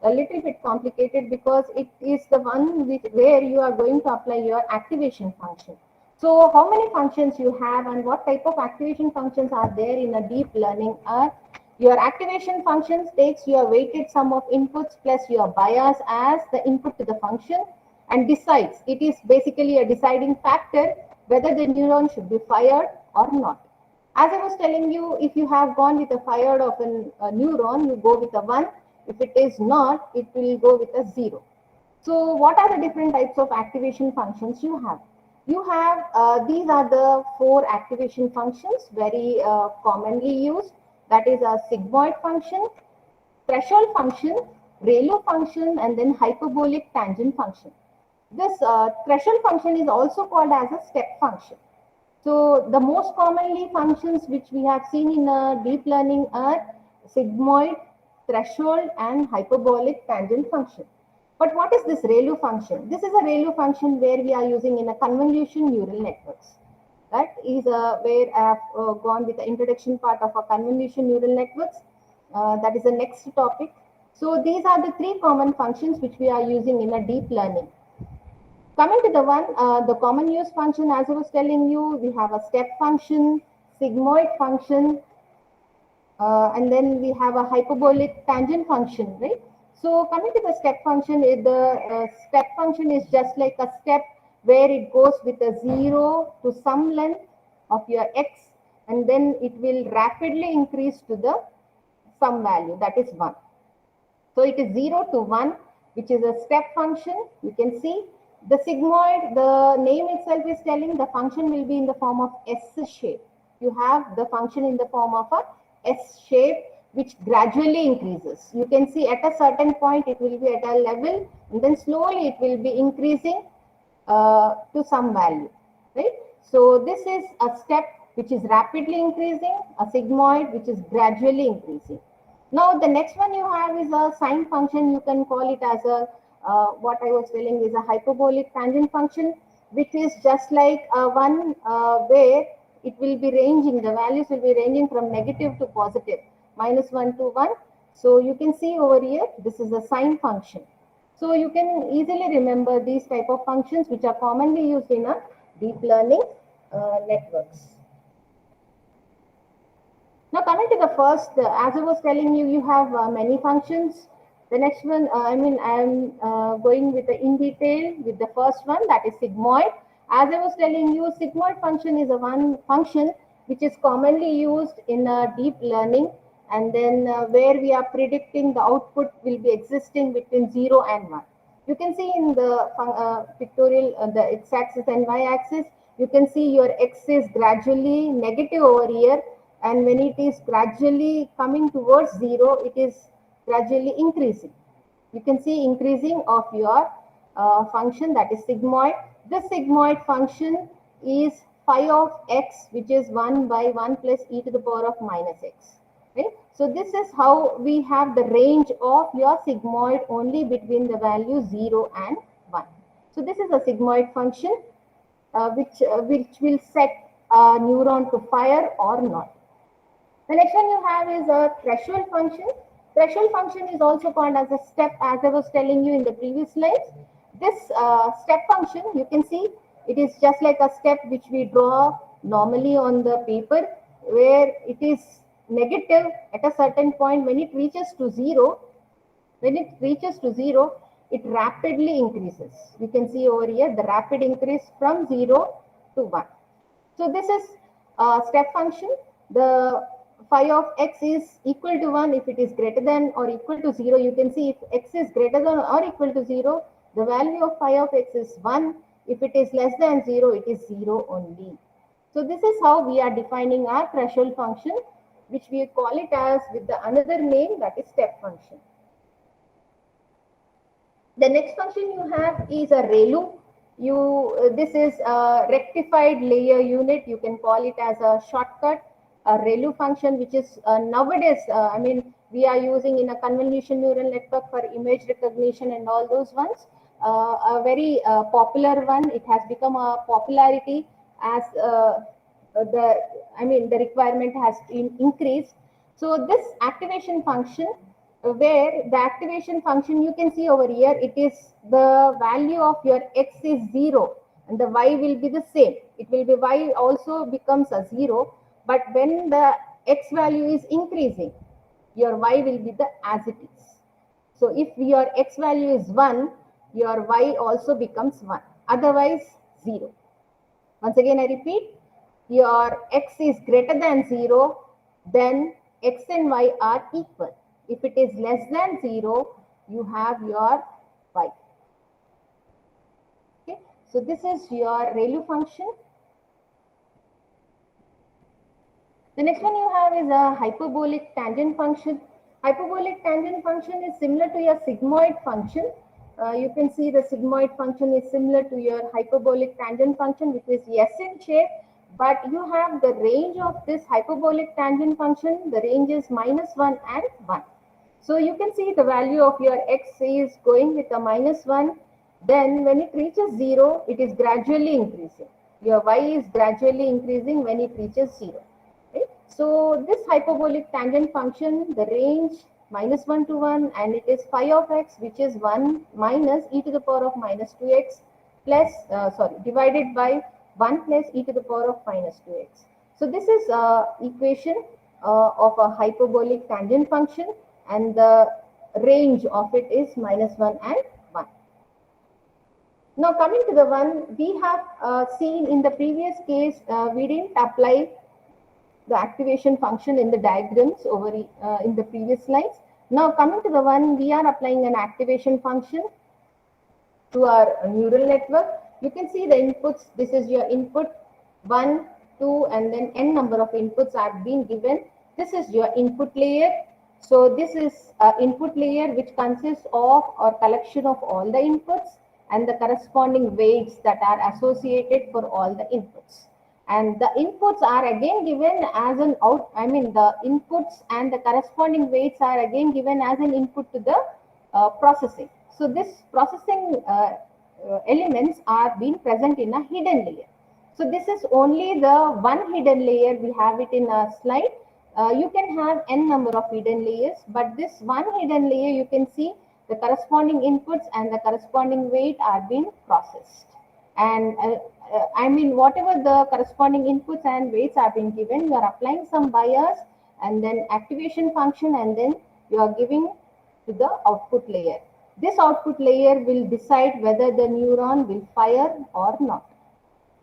a little bit complicated because it is the one where you are going to apply your activation function. So how many functions you have and what type of activation functions are there in a deep learning are your activation functions takes your weighted sum of inputs plus your bias as the input to the function and decides. It is basically a deciding factor whether the neuron should be fired or not. As I was telling you, if you have gone with a fired of a neuron, you go with a 1. If it is not, it will go with a 0. So what are the different types of activation functions you have? You have, these are the 4 activation functions very commonly used. That is a sigmoid function, threshold function, ReLU function, and then hyperbolic tangent function. This threshold function is also called as a step function. So the most commonly functions which we have seen in deep learning are sigmoid, threshold, and hyperbolic tangent function. But what is this ReLU function? This is a ReLU function where we are using in a convolution neural networks. That is where I have gone with the introduction part of a convolution neural networks. That is the next topic. So these are the 3 common functions which we are using in a deep learning. Coming to the one, the common use function, as I was telling you, we have a step function, sigmoid function, and then we have a hyperbolic tangent function, right? So coming to the step function, the step function is just like a step where it goes with a 0 to some length of your x, and then it will rapidly increase to the some value, that is 1. So it is 0 to 1, which is a step function. You can see the sigmoid, the name itself is telling the function will be in the form of S shape. You have the function in the form of a S shape, which gradually increases. You can see at a certain point it will be at a level, and then slowly it will be increasing to some value, right? So this is a step which is rapidly increasing, a sigmoid which is gradually increasing. Now the next one you have is a sine function. You can call it as a what I was telling is a hyperbolic tangent function, which is just like one where it will be ranging, the values will be ranging from negative to positive, -1 to 1. So you can see over here, this is a sine function. So you can easily remember these type of functions which are commonly used in a deep learning networks. Now coming to the first, as I was telling you, you have many functions. The next one, I'm going with the in detail with the first one, that is sigmoid. As I was telling you, sigmoid function is a one function which is commonly used in deep learning, and then where we are predicting the output will be existing between 0 and 1. You can see in the pictorial, the x-axis and y-axis, you can see your x is gradually negative over here, and when it is gradually coming towards 0, it is gradually increasing. You can see increasing of your function, that is sigmoid. This sigmoid function is phi of x, which is 1 by 1 plus e to the power of minus x. Right? So this is how we have the range of your sigmoid only between the value 0 and 1. So this is a sigmoid function which will set a neuron to fire or not. The next one you have is a threshold function. Threshold function is also called as a step, as I was telling you in the previous slides. This step function, you can see, it is just like a step which we draw normally on the paper, where it is negative at a certain point. When it reaches to 0, it rapidly increases. You can see over here the rapid increase from 0 to 1. So this is a step function. The phi of x is equal to 1 if it is greater than or equal to 0. You can see if x is greater than or equal to 0, the value of phi of x is 1. If it is less than 0, it is 0 only. So this is how we are defining our threshold function, which we call it as with the another name, that is step function. The next function you have is a ReLU. This is a rectified layer unit. You can call it as a shortcut, a ReLU function, which is nowadays, we are using in a convolution neural network for image recognition and all those ones. A very popular one. It has become a popularity as the requirement has increased. So this activation function, where the activation function you can see over here, it is the value of your x is 0 and the y will be the same. It will be y also becomes a 0, but when the x value is increasing, your y will be the as it is. So if your x value is 1, your y also becomes 1, otherwise 0. Once again, I repeat, your x is greater than 0, then x and y are equal. If it is less than 0, you have your y. Okay, so this is your ReLU function. The next one you have is a hyperbolic tangent function. Hyperbolic tangent function is similar to your sigmoid function. You can see the sigmoid function is similar to your hyperbolic tangent function, which is S in shape, but you have the range of this hyperbolic tangent function. The range is -1 and 1. So you can see the value of your x is going with a -1. Then when it reaches 0, it is gradually increasing. Your y is gradually increasing when it reaches 0. Right? So this hyperbolic tangent function, the range -1 to 1, and it is phi of x, which is 1 minus e to the power of -2x plus, divided by 1 plus e to the power of -2x. So this is equation of a hyperbolic tangent function, and the range of it is -1 and 1. Now coming to the one we have seen in the previous case, we didn't apply the activation function in the diagrams over in the previous slides. Now coming to the one we are applying an activation function to our neural network. You can see the inputs. This is your input 1, 2, and then n number of inputs are being given. This is your input layer. So this is an input layer which consists of or collection of all the inputs and the corresponding weights that are associated for all the inputs. And the inputs are again given as an out, the inputs and the corresponding weights are again given as an input to the processing. So this processing elements are being present in a hidden layer. So this is only the one hidden layer. We have it in a slide. You can have n number of hidden layers, but this one hidden layer, you can see the corresponding inputs and the corresponding weight are being processed. And whatever the corresponding inputs and weights are being given, you are applying some bias and then activation function, and then you are giving to the output layer. This output layer will decide whether the neuron will fire or not.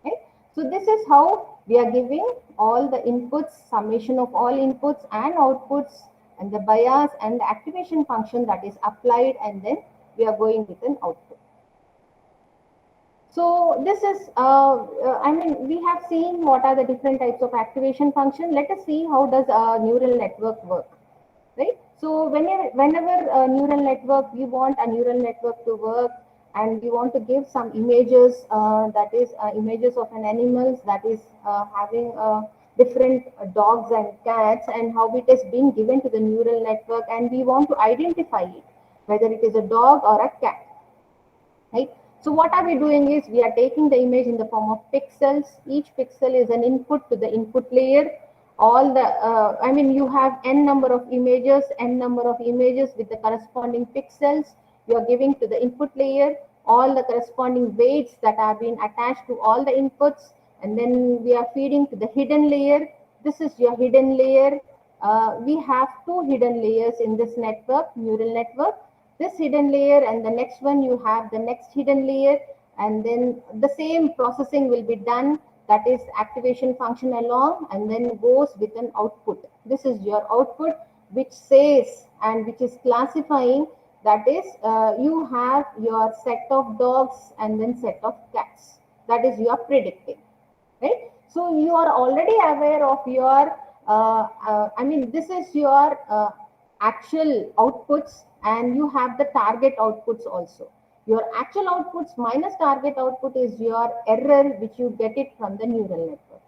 Right? So this is how we are giving all the inputs, summation of all inputs and outputs, and the bias and the activation function that is applied, and then we are going with an output. So this is, we have seen what are the different types of activation function. Let us see how does a neural network work, right? So whenever a neural network, we want a neural network to work, and we want to give some images, that is images of an animals that is having different dogs and cats, and how it is being given to the neural network, and we want to identify it, whether it is a dog or a cat, right? So what are we doing is we are taking the image in the form of pixels. Each pixel is an input to the input layer. All the, you have n number of images with the corresponding pixels. You are giving to the input layer all the corresponding weights that are being attached to all the inputs, and then we are feeding to the hidden layer. This is your hidden layer. We have two hidden layers in this network, neural network. This hidden layer and the next one, you have the next hidden layer, and then the same processing will be done, that is activation function along, and then goes with an output. This is your output, which says and which is classifying, that is you have your set of dogs and then set of cats, that is you are predicting, right? So you are already aware of your this is your actual outputs, and you have the target outputs also. Your actual outputs minus target output is your error, which you get it from the neural network.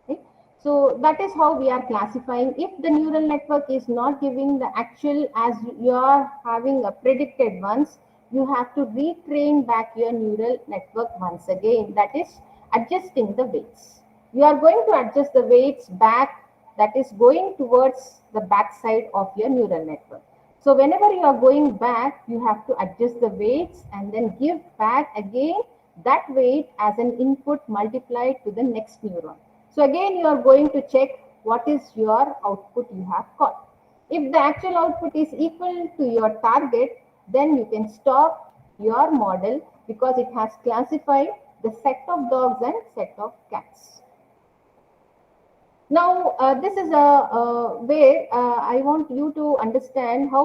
Okay? So that is how we are classifying. If the neural network is not giving the actual as you are having a predicted ones, you have to retrain back your neural network once again. That is adjusting the weights. You are going to adjust the weights back. that is going towards the back side of your neural network. So whenever you are going back, you have to adjust the weights and then give back again that weight as an input multiplied to the next neuron. So again, you are going to check what is your output you have got. If the actual output is equal to your target, then you can stop your model because it has classified the set of dogs and set of cats. Now, this is where I want you to understand how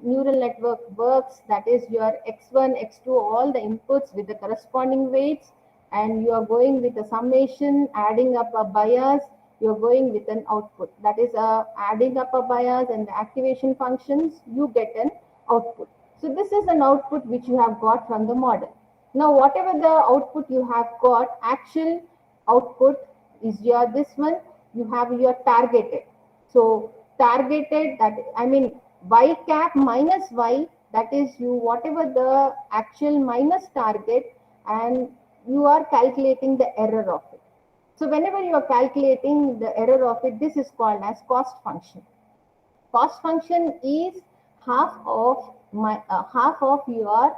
neural network works. That is your x1, x2, all the inputs with the corresponding weights, and you are going with a summation, adding up a bias, you're going with an output. That is adding up a bias and the activation functions, you get an output. So this is an output which you have got from the model. Now, whatever the output you have got, actual output is your this one. You have your targeted. So targeted, that I mean y cap minus y, that is you whatever the actual minus target, and you are calculating the error of it. So whenever you are calculating the error of it, this is called as cost function. Cost function is half of your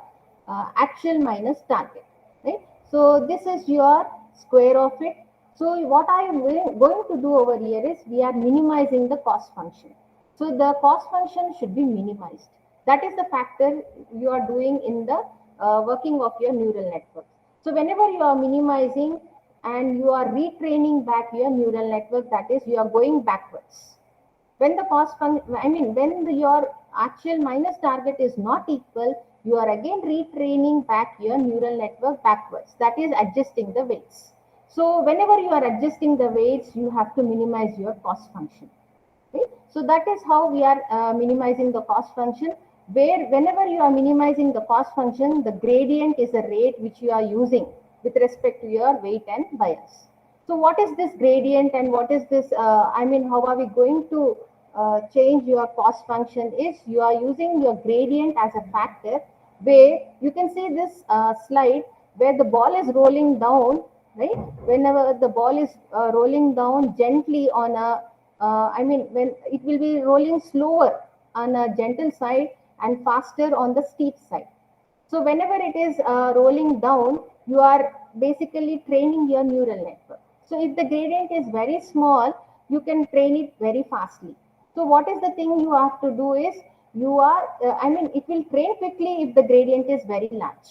actual minus target, right? So this is your square of it. So what I am going to do over here is we are minimizing the cost function. So the cost function should be minimized. That is the factor you are doing in the working of your neural network. So whenever you are minimizing and you are retraining back your neural network, that is you are going backwards. When the cost function, I mean when your actual minus target is not equal, you are again retraining back your neural network backwards. That is adjusting the weights. So whenever you are adjusting the weights, you have to minimize your cost function. Okay? So that is how we are minimizing the cost function, where whenever you are minimizing the cost function, the gradient is a rate which you are using with respect to your weight and bias. So what is this gradient and what is this, how are we going to change your cost function is you are using your gradient as a factor, where you can see this slide where the ball is rolling down, right? Whenever the ball is rolling down gently on a, when it will be rolling slower on a gentle side and faster on the steep side. So whenever it is rolling down, you are basically training your neural network. So if the gradient is very small, you can train it very fastly. So what is the thing you have to do is you are, it will train quickly if the gradient is very large,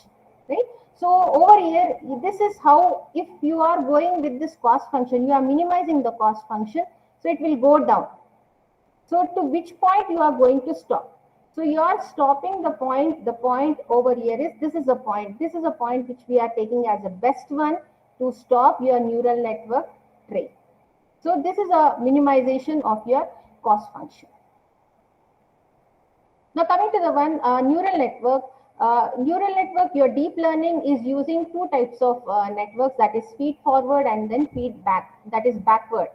right? So over here, this is how, if you are going with this cost function, you are minimizing the cost function, so it will go down. So to which point you are going to stop? So you are stopping the point over here is, this is a point which we are taking as the best one to stop your neural network train. So this is a minimization of your cost function. Now coming to the one neural network. Your deep learning is using two types of networks, that is feed forward and then feedback, that is backward.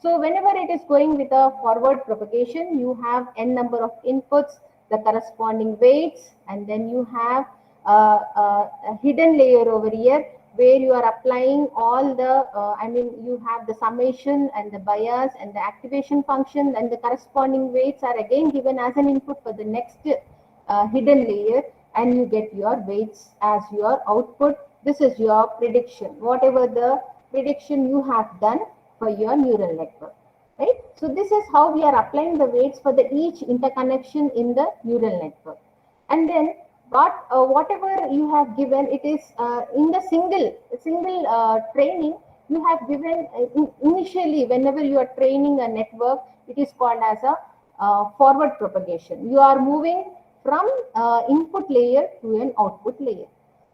So whenever it is going with a forward propagation, you have n number of inputs, the corresponding weights, and then you have a hidden layer over here where you are applying all the, you have the summation and the bias and the activation function, and the corresponding weights are again given as an input for the next hidden layer, and you get your weights as your output. This is your prediction, whatever the prediction you have done for your neural network, right? So this is how we are applying the weights for the each interconnection in the neural network. And then whatever you have given, it is in the single training you have given initially. Whenever you are training a network, it is called as a forward propagation. You are moving from input layer to an output layer.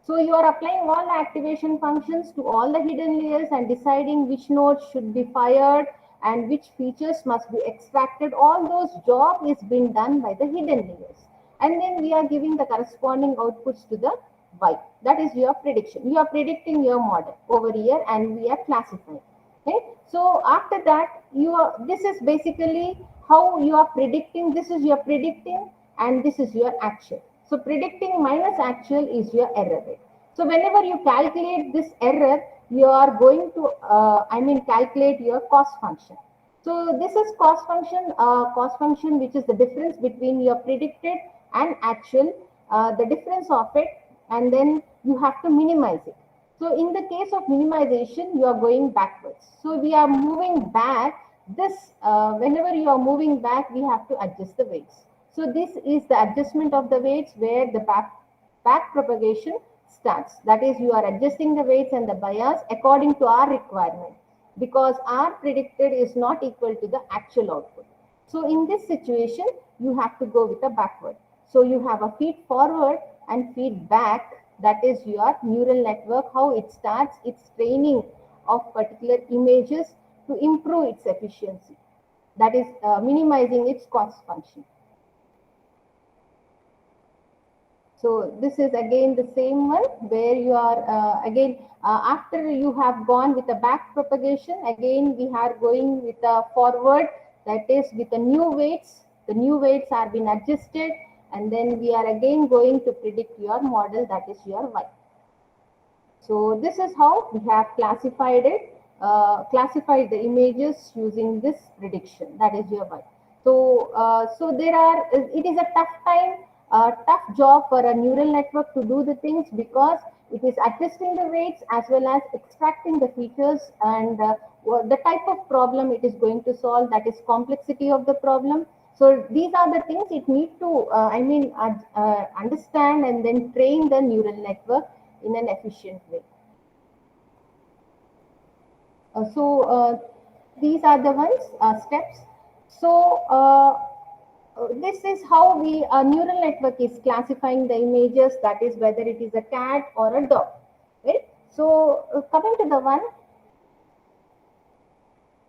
So you are applying all the activation functions to all the hidden layers and deciding which nodes should be fired and which features must be extracted. All those job is being done by the hidden layers. And then we are giving the corresponding outputs to the Y. That is your prediction. You are predicting your model over here and we are classifying. Okay? So after that, this is basically how you are predicting. This is your predicting and this is your actual. So predicting minus actual is your error rate. So whenever you calculate this error, you are going to calculate your cost function. So this is cost function, which is the difference between your predicted and actual, the difference of it, and then you have to minimize it. So in the case of minimization, you are going backwards. So we are moving back. Whenever you are moving back, we have to adjust the weights. So this is the adjustment of the weights where the back propagation starts. That is, you are adjusting the weights and the bias according to our requirement, because our predicted is not equal to the actual output. So in this situation, you have to go with a backward. So you have a feed forward and feed back. That is your neural network, how it starts its training of particular images to improve its efficiency. That is minimizing its cost function. So this is again the same one where you are after you have gone with a back propagation, again we are going with a forward, that is with the new weights. The new weights are being adjusted, and then we are again going to predict your model, that is your Y. So this is how we have classified it, classified the images using this prediction, that is your Y. So, it is a tough job for a neural network to do the things, because it is adjusting the weights as well as extracting the features and the type of problem it is going to solve, that is complexity of the problem. So these are the things it needs to, understand and then train the neural network in an efficient way. These are the steps. This is how a neural network is classifying the images, that is whether it is a cat or a dog, right? So coming to the one,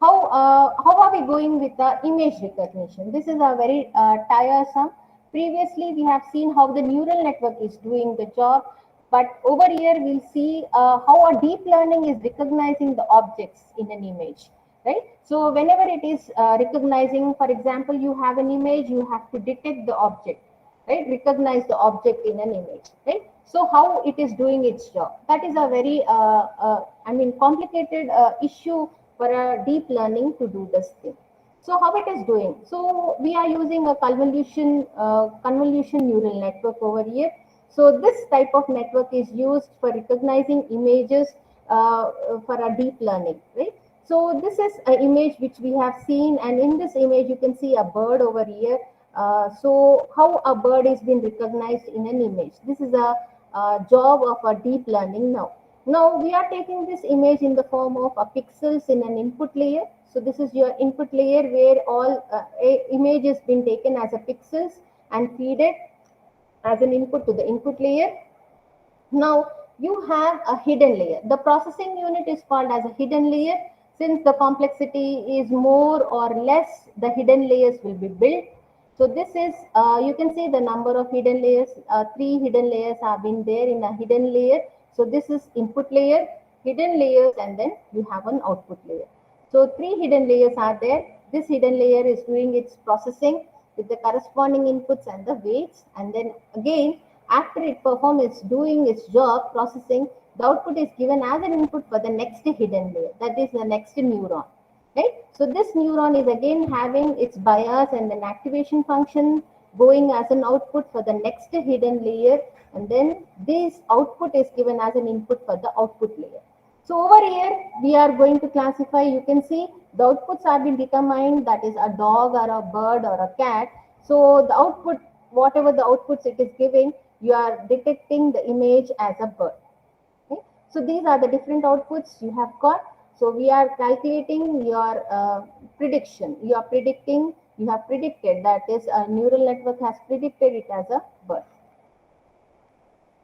how are we going with the image recognition? This is a very tiresome. Previously, we have seen how the neural network is doing the job, but over here we'll see how a deep learning is recognizing the objects in an image, right? So whenever it is recognizing, for example, you have an image, you have to detect the object, right? Recognize the object in an image, right? So how it is doing its job? That is a very, complicated issue for a deep learning to do this thing. So how it is doing? So we are using a convolution neural network over here. So this type of network is used for recognizing images for a deep learning, right? So this is an image which we have seen, and in this image you can see a bird over here. So how a bird is being recognized in an image? This is a job of a deep learning now. Now we are taking this image in the form of a pixels in an input layer. So this is your input layer where all image has been taken as a pixels and feed it as an input to the input layer. Now you have a hidden layer. The processing unit is called as a hidden layer. Since the complexity is more or less, the hidden layers will be built. So this is, you can see the number of hidden layers. 3 hidden layers have been there in a hidden layer. So this is input layer, hidden layers, and then you have an output layer. So 3 hidden layers are there. This hidden layer is doing its processing with the corresponding inputs and the weights. And then again, after it performs doing its job processing, the output is given as an input for the next hidden layer. That is the next neuron, right? So this neuron is again having its bias and an activation function going as an output for the next hidden layer, and then this output is given as an input for the output layer. So over here we are going to classify. You can see the outputs have been determined, that is a dog or a bird or a cat. So the output, whatever the outputs it is giving, you are detecting the image as a bird. Okay? So these are the different outputs you have got. So we are calculating your prediction. You have predicted, that is a neural network has predicted it as a bird.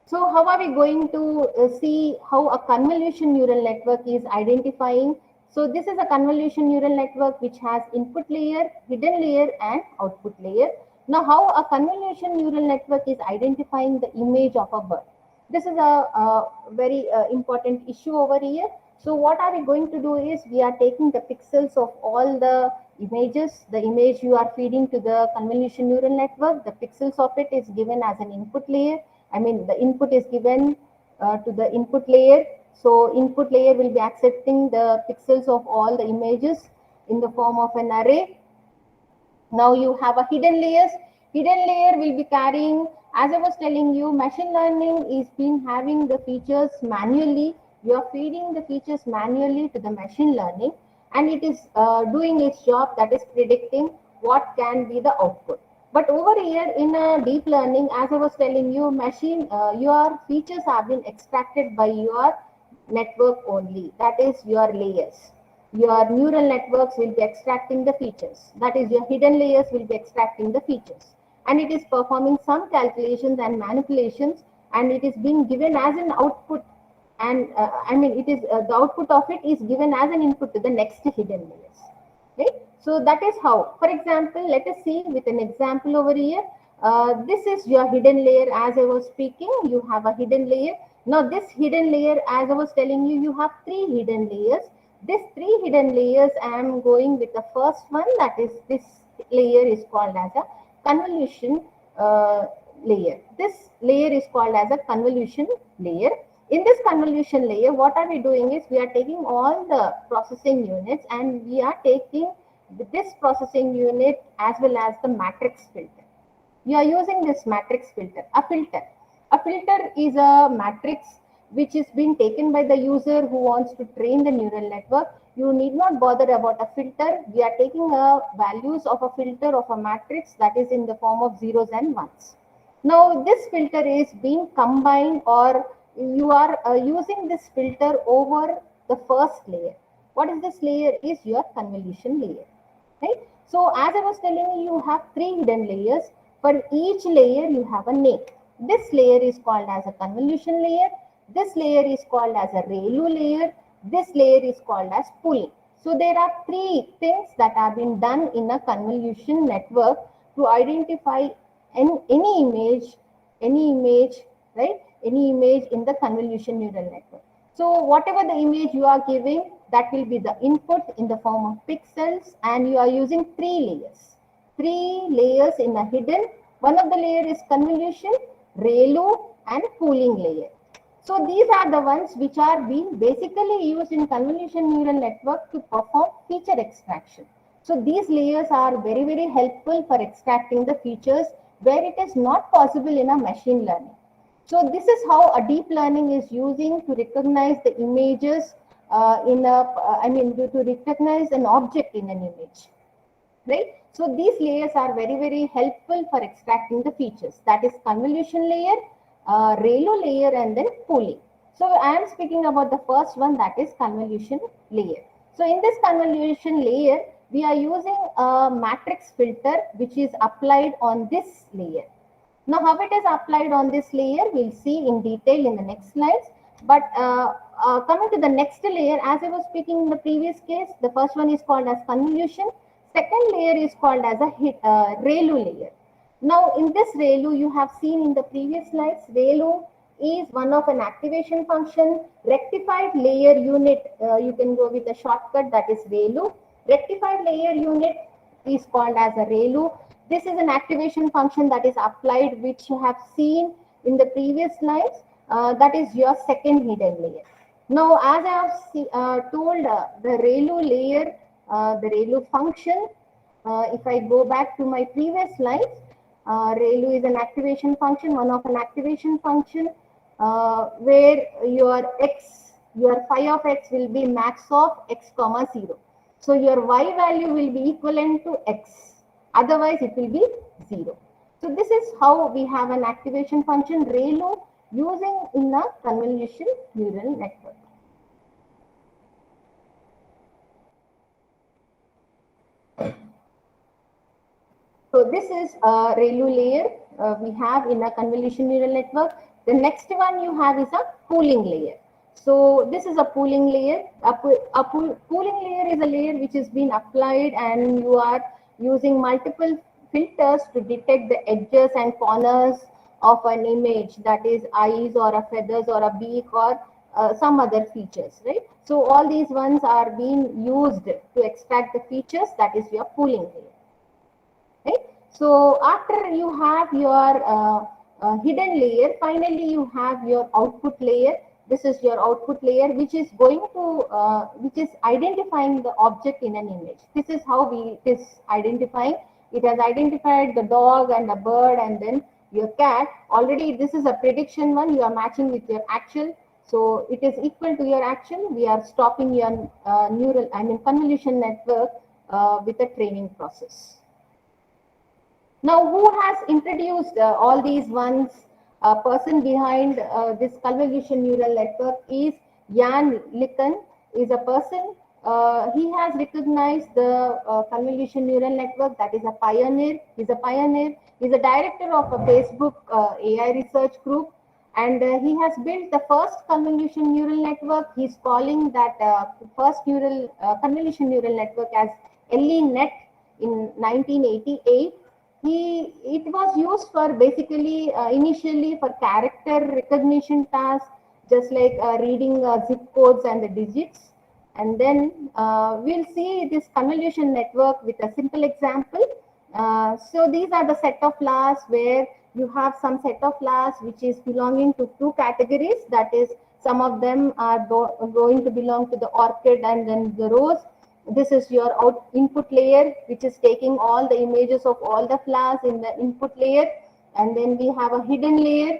So how are we going to see how a convolution neural network is identifying? So this is a convolution neural network which has input layer, hidden layer, and output layer. Now how a convolution neural network is identifying the image of a bird? This is a very important issue over here. So what are we going to do is we are taking the pixels of all the images, the image you are feeding to the convolution neural network, the pixels of it is given as an input layer. The input is given to the input layer. So input layer will be accepting the pixels of all the images in the form of an array. Now you have a hidden layers. Hidden layer will be carrying, as I was telling you, machine learning is been having the features manually. You are feeding the features manually to the machine learning, and it is doing its job, that is predicting what can be the output. But over here in a deep learning, as I was telling you, your features have been extracted by your network only, that is your layers. Your neural networks will be extracting the features, that is your hidden layers will be extracting the features, and it is performing some calculations and manipulations, and it is being given as an output, and it is the output of it is given as an input to the next hidden layers, right? So that is how. For example, let us see with an example over here. This is your hidden layer. As I was speaking, you have a hidden layer. Now this hidden layer, as I was telling you, you have 3 hidden layers. These 3 hidden layers, I am going with the first one, that is this layer is called as a convolution layer. This layer is called as a convolution layer. In this convolution layer, what are we doing is we are taking all the processing units and we are taking this processing unit as well as the matrix filter. You are using this matrix filter, a filter. A filter is a matrix which is being taken by the user who wants to train the neural network. You need not bother about a filter. We are taking values of a filter of a matrix that is in the form of zeros and ones. Now this filter is being combined, or you are using this filter over the first layer. What is this layer? Is your convolution layer, right? So as I was telling you, you have 3 hidden layers. For each layer you have a name. This layer is called as a convolution layer. This layer is called as a ReLU layer. This layer is called as pooling. So there are 3 things that have been done in a convolution network to identify any image, right? Any image in the convolution neural network. So whatever the image you are giving, that will be the input in the form of pixels, and you are using 3 layers. 3 layers in a hidden. One of the layer is convolution, ReLU, and pooling layer. So these are the ones which are being basically used in convolution neural network to perform feature extraction. So these layers are very, very helpful for extracting the features where it is not possible in a machine learning. So this is how a deep learning is using to recognize the images to recognize an object in an image, right? So these layers are very, very helpful for extracting the features. That is convolution layer, ReLU layer, and then pooling. So I am speaking about the first one, that is convolution layer. So in this convolution layer, we are using a matrix filter which is applied on this layer. Now how it is applied on this layer, we'll see in detail in the next slides. But coming to the next layer, as I was speaking in the previous case, the first one is called as convolution. Second layer is called as a ReLU layer. Now in this ReLU, you have seen in the previous slides, ReLU is one of an activation function. Rectified layer unit, you can go with a shortcut, that is ReLU. Rectified layer unit is called as a ReLU. This is an activation function that is applied, which you have seen in the previous slides. That is your second hidden layer. Now, as I have told, the ReLU layer, the ReLU function, if I go back to my previous slides, ReLU is an activation function, one of an activation function, where your phi of x will be max of x comma 0. So your y value will be equivalent to x. Otherwise, it will be 0. So this is how we have an activation function ReLU using in a convolution neural network. So this is a ReLU layer we have in a convolution neural network. The next one you have is a pooling layer. So this is a pooling layer. Pooling layer is a layer which has been applied, and you are using multiple filters to detect the edges and corners of an image, that is eyes or a feathers or a beak or some other features, right? So all these ones are being used to extract the features, that is your pooling layer, right? So after you have your hidden layer, finally you have your output layer. This is your output layer, which is going to, which is identifying the object in an image. This is how it is identifying. It has identified the dog and the bird and then your cat. Already this is a prediction one. You are matching with your actual. So it is equal to your action. We are stopping your convolution network with a training process. Now, who has introduced all these ones? A person behind this convolution neural network is Jan LeCun, is a person. He has recognized the convolution neural network. That is a pioneer. He's a pioneer. He's a director of a Facebook AI research group, and he has built the first convolution neural network. He's calling that first convolution neural network as LENet in 1988. It was used for basically initially for character recognition tasks, just like reading zip codes and the digits. And then we'll see this convolution network with a simple example. So these are the set of laws where you have some set of laws which is belonging to two categories. That is, some of them are going to belong to the ORCID and then the rose. This is your input layer, which is taking all the images of all the flowers in the input layer. And then we have a hidden layer.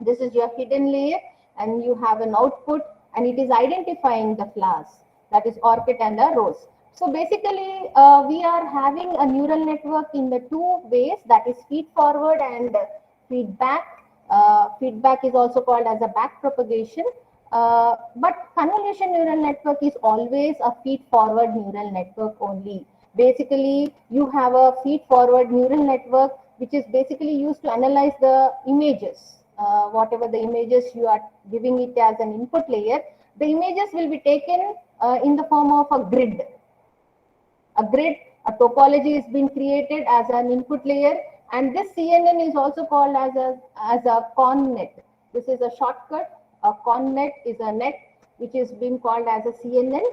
This is your hidden layer, and you have an output, and it is identifying the flowers. That is ORCID and a rose. So basically, we are having a neural network in the two ways, that is feed forward and feedback. Feedback is also called as a back propagation. But convolution neural network is always a feed forward neural network only. Basically, you have a feed forward neural network which is basically used to analyze the images. Whatever the images you are giving it as an input layer, the images will be taken in the form of a grid. A grid, a topology is being created as an input layer, and this CNN is also called as a ConNet. This is a shortcut. A ConNet is a net which is being called as a CNN.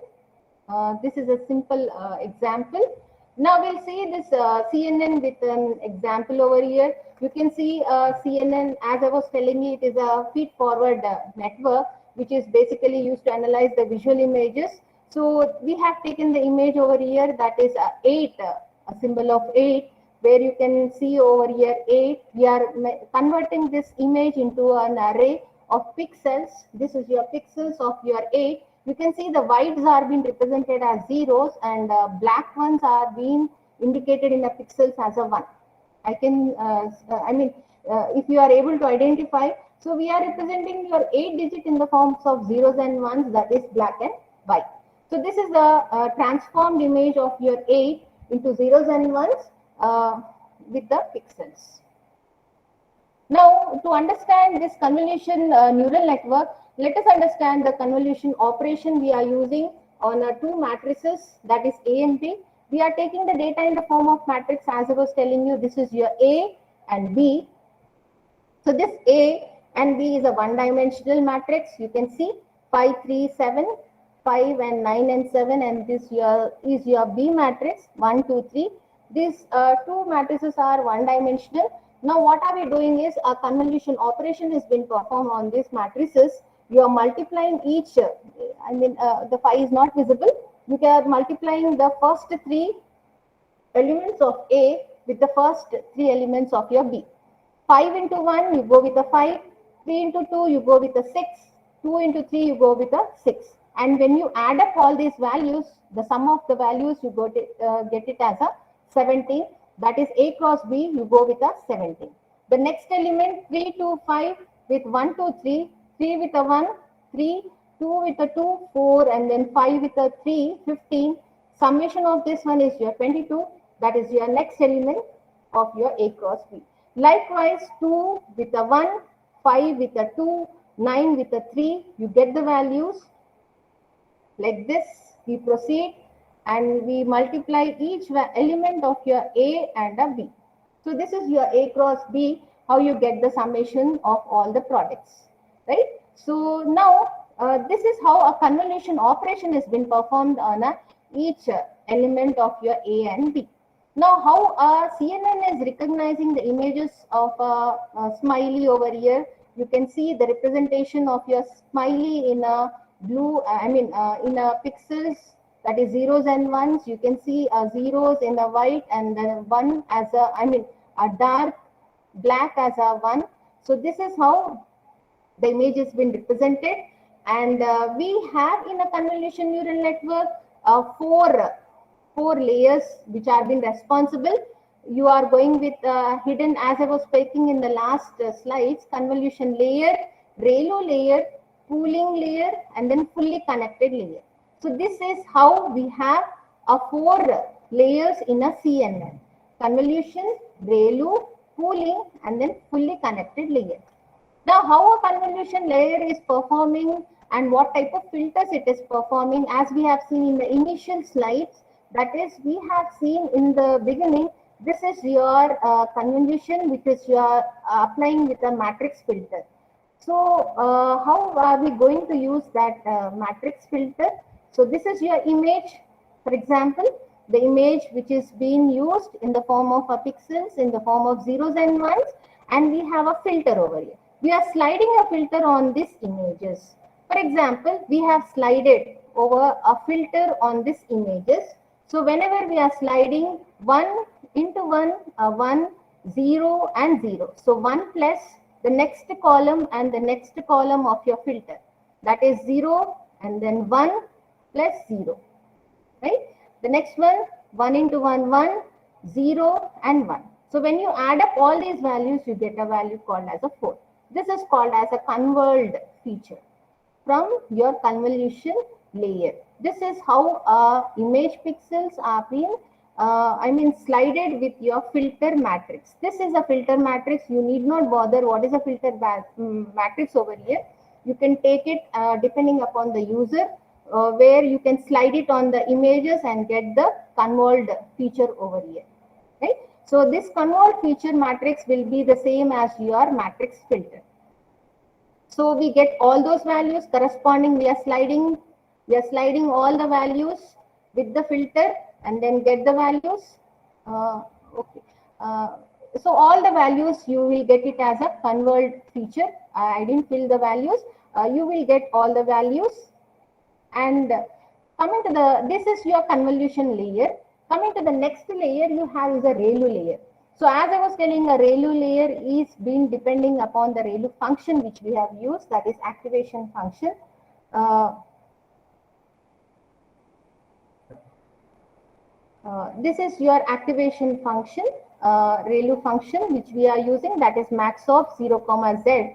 This is a simple example. Now we'll see this CNN with an example over here. You can see CNN, as I was telling you, it is a feed forward network which is basically used to analyze the visual images. So we have taken the image over here, that is 8, a symbol of 8, where you can see over here 8. We are converting this image into an array of pixels. This is your pixels of your 8. You can see the whites are being represented as zeros, and black ones are being indicated in the pixels as a 1. I can, if you are able to identify, so we are representing your 8 digit in the forms of zeros and ones, that is black and white. So this is the transformed image of your 8 into zeros and ones with the pixels. Now, to understand this convolution neural network, let us understand the convolution operation we are using on two matrices, that is A and B. We are taking the data in the form of matrix, as I was telling you. This is your A and B. So this A and B is a one-dimensional matrix. You can see 5, 3, 7, 5 and 9 and 7, and this is your B matrix 1, 2, 3. These two matrices are one-dimensional. Now what are we doing is a convolution operation has been performed on these matrices. You are multiplying each, the 5 is not visible. You are multiplying the first 3 elements of A with the first 3 elements of your B. 5 into 1, you go with a 5. 3 into 2, you go with a 6. 2 into 3, you go with a 6. And when you add up all these values, the sum of the values, you go to, get it as a 17. That is A cross B, you go with a 17. The next element, 3, 2, 5 with 1, 2, 3. 3 with a 1, 3. 2 with a 2, 4. And then 5 with a 3, 15. Summation of this one is your 22. That is your next element of your A cross B. Likewise, 2 with a 1, 5 with a 2, 9 with a 3. You get the values. Like this, we proceed and we multiply each element of your A and a B. So this is your A cross B, how you get the summation of all the products, right? So now this is how a convolution operation has been performed on each element of your A and B. Now how CNN is recognizing the images of a smiley over here You can see the representation of your smiley in a blue, in a pixels, that is zeros and ones. You can see zeros in a white and then one as a dark black as a one. So this is how the image has been represented. And we have in a convolution neural network four layers which are been responsible. You are going with hidden, as I was speaking in the last slides, convolution layer, ReLU layer, pooling layer, and then fully connected layer. So this is how we have four layers in a CNN: convolution, ReLU, pooling, and then fully connected layer. Now, how a convolution layer is performing and what type of filters it is performing, as we have seen in the initial slides, that is, we have seen in the beginning, this is your convolution, which is your applying with a matrix filter. So, how are we going to use that matrix filter? So, this is your image, for example, the image which is being used in the form of pixels, in the form of zeros and ones, and we have a filter over here. We are sliding a filter on these images. For example, we have slided over a filter on these images. So whenever we are sliding 1 into 1, 0 and 0. So 1 plus the next column and the next column of your filter. That is 0 and then 1 plus 0. Right? The next one, 1 into 1, 1, 0 and 1. So when you add up all these values, you get a value called as a 4. This is called as a convolved feature from your convolution layer. This is how image pixels are being slided with your filter matrix. This is a filter matrix. You need not bother what is a filter matrix over here. You can take it depending upon the user, where you can slide it on the images and get the convolved feature over here. Right? So this convolved feature matrix will be the same as your matrix filter. So we get all those values corresponding. We are sliding all the values with the filter and then get the values. So all the values you will get it as a convolved feature. I didn't fill the values. You will get all the values. And coming to this is your convolution layer. Coming to the next layer you have is a ReLU layer. So as I was telling, a ReLU layer is being depending upon the ReLU function which we have used, that is activation function. This is your activation function, ReLU function which we are using, that is max of 0, z.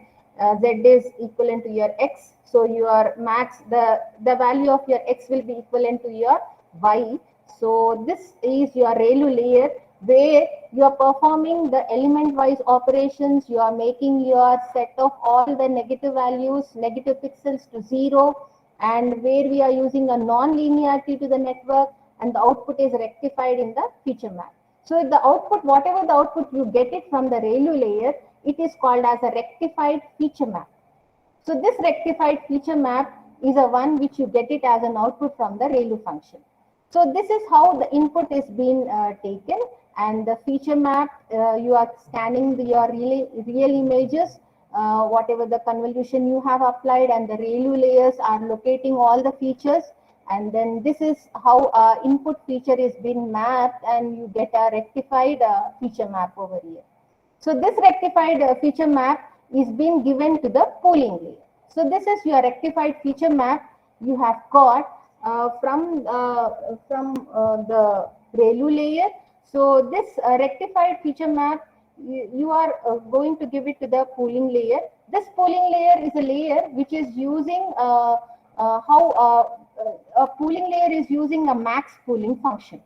Z is equivalent to your x. So your max, the value of your x will be equivalent to your y. So this is your ReLU layer, where you are performing the element wise operations. You are making your set of all the negative values, negative pixels to 0, and where we are using a non-linearity to the network, and the output is rectified in the feature map. So the output, whatever the output you get it from the ReLU layer, it is called as a rectified feature map. So this rectified feature map is a one which you get it as an output from the ReLU function. So this is how the input is being taken, and the feature map, you are scanning your real images, whatever the convolution you have applied, and the ReLU layers are locating all the features, and then this is how input feature is being mapped, and you get a rectified feature map over here. So this rectified feature map is being given to the pooling layer. So this is your rectified feature map you have got from the ReLU layer. So this rectified feature map, you are going to give it to the pooling layer. This pooling layer is a layer which is using a pooling layer is using a max pooling function.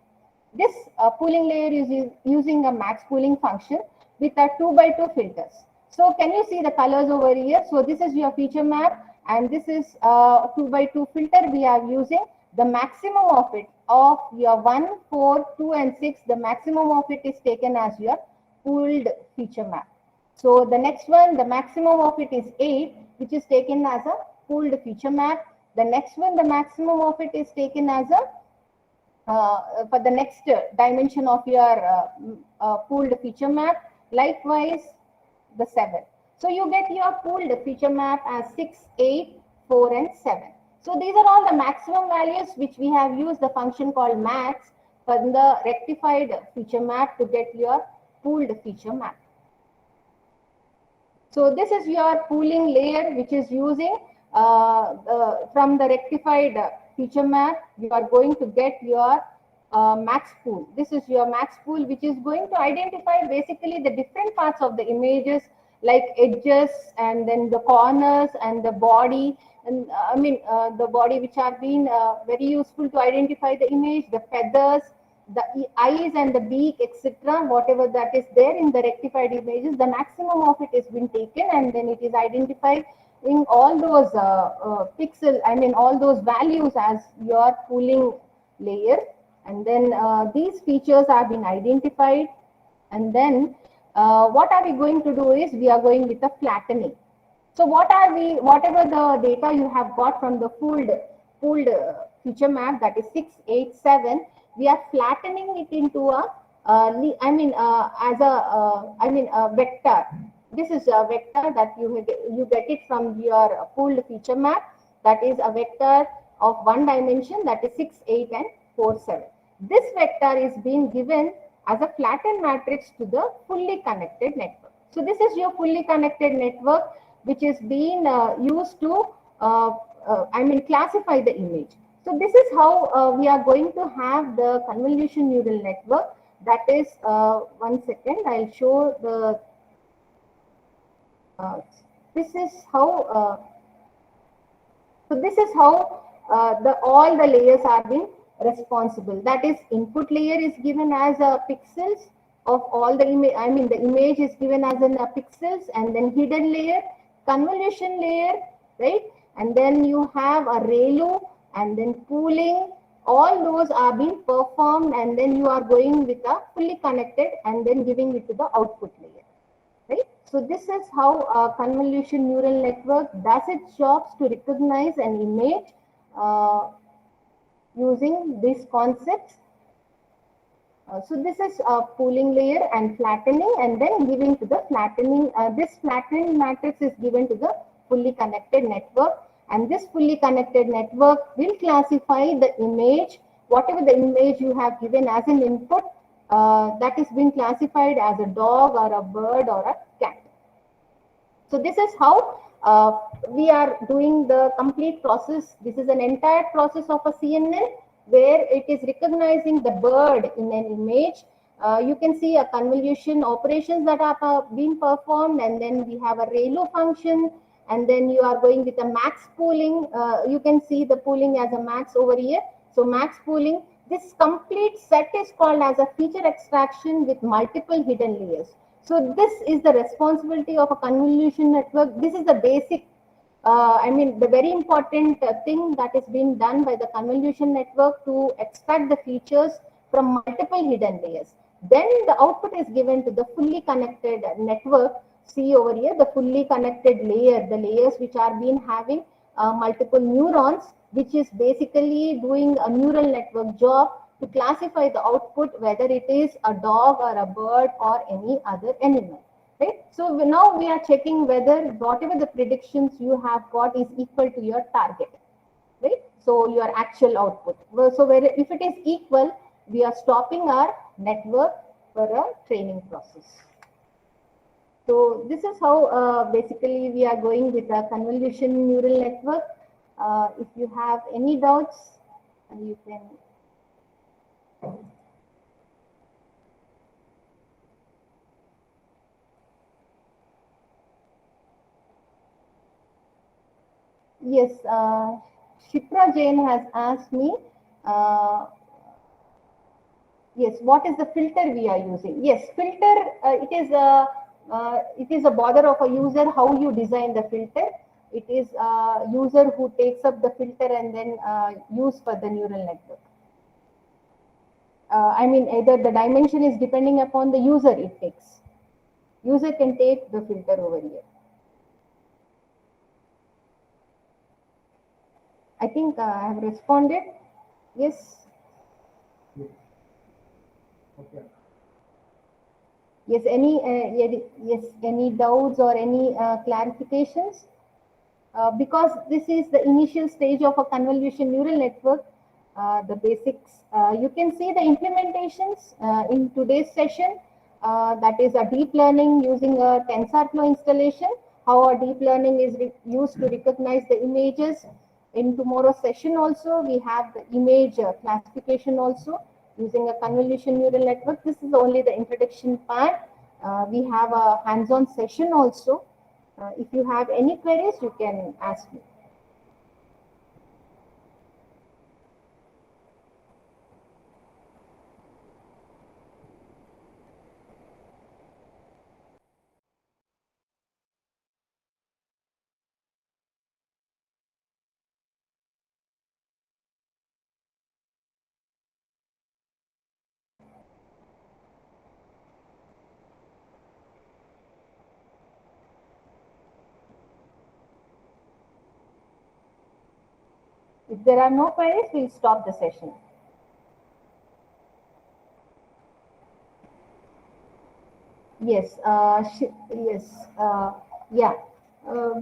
This pooling layer is using a max pooling function with a 2x2 filters. So can you see the colors over here? So this is your feature map, and this is 2x2 filter we are using. The maximum of it, of your 1, 4, 2 and 6, the maximum of it is taken as your pooled feature map. So the next one, the maximum of it is 8, which is taken as a pooled feature map. The next one, the maximum of it is taken as a for the next dimension of your pooled feature map. Likewise, the 7. So you get your pooled feature map as 6, 8, 4, and 7. So these are all the maximum values which we have used the function called max for the rectified feature map to get your pooled feature map. So this is your pooling layer which is using from the rectified feature map, you are going to get your max pool. This is your max pool which is going to identify basically the different parts of the images like edges and then the corners and the body, and the body which are being very useful to identify the image, the feathers, the eyes and the beak, etc. Whatever that is there in the rectified images, the maximum of it has been taken, and then it is identified in all those all those values as your pooling layer. And then these features have been identified, and then what are we going to do is we are going with the flattening. So whatever the data you have got from the pooled feature map, that is 6, 8, 7, we are flattening it into a a vector. This is a vector that you get it from your pooled feature map. That is a vector of one dimension, that is 6, 8, and 4, 7. This vector is being given as a flattened matrix to the fully connected network. So this is your fully connected network which is being used to classify the image. So this is how we are going to have the convolution neural network. That is, 1 second, I'll show the, this is how, so this is how all the layers are being responsible. That is, input layer is given as pixels of all the image, the image is given as in pixels, and then hidden layer, convolution layer, right? And then you have a ReLU, and then pooling. All those are being performed, and then you are going with a fully connected and then giving it to the output layer, right? So this is how a convolution neural network does its jobs to recognize an image using these concepts. So this is a pooling layer and flattening, and then giving to the flattening. This flattening matrix is given to the fully connected network, and this fully connected network will classify the image, whatever the image you have given as an input, that is being classified as a dog or a bird or a cat. So this is how we are doing the complete process. This is an entire process of a CNN where it is recognizing the bird in an image. You can see a convolution operations that are being performed, and then we have a ReLU function, and then you are going with a max pooling. You can see the pooling as a max over here. So max pooling, this complete set is called as a feature extraction with multiple hidden layers. So this is the responsibility of a convolution network. This is the basic, the very important thing that is being done by the convolution network to extract the features from multiple hidden layers. Then the output is given to the fully connected network. See over here, the fully connected layer, the layers which are being having multiple neurons, which is basically doing a neural network job to classify the output, whether it is a dog or a bird or any other animal. Right? So now we are checking whether whatever the predictions you have got is equal to your target. Right? So your actual output. So if it is equal, we are stopping our network for a training process. So this is how basically we are going with a convolution neural network. If you have any doubts, you can. Yes, Shipra Jain has asked me, yes, what is the filter we are using? Yes, filter, it is a bother of a user how you design the filter. It is a user who takes up the filter and then use for the neural network. Either the dimension is depending upon the user it takes. User can take the filter over here. I think I have responded. Yes. Okay. Yes, any doubts or any clarifications? Because this is the initial stage of a convolution neural network, the basics. You can see the implementations in today's session. That is a deep learning using a TensorFlow installation, how a deep learning is used to recognize the images. In tomorrow's session also, we have the image classification also using a convolution neural network. This is only the introduction part. We have a hands-on session also. If you have any queries, you can ask me. If there are no queries, we'll stop the session. Yes, yes, yeah.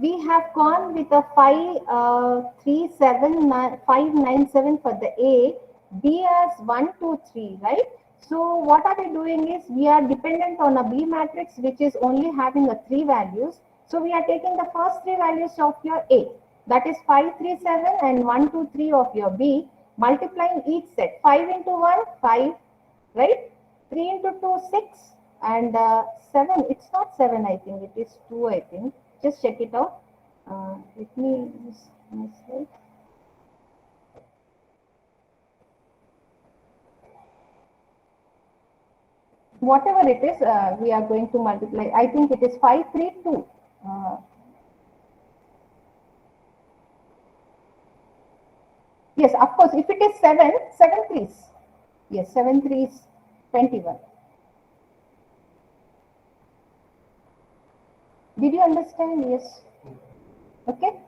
We have gone with a 597 for the A, B as 1, 2, 3, right? So what are we doing is we are dependent on a B matrix which is only having a 3 values. So we are taking the first 3 values of your A, that is 5, 3, 7 and 1, 2, 3 of your B, multiplying each set. 5 into 1, 5, right? 3 into 2, 6, and 7, it's not 7, I think, it is 2, I think. Just check it out. Let me myself. Whatever it is, we are going to multiply. I think it is 5, 3, 2. Yes, of course, if it is 7, 7 threes. Yes, 7 threes, 21. Did you understand? Yes. Okay.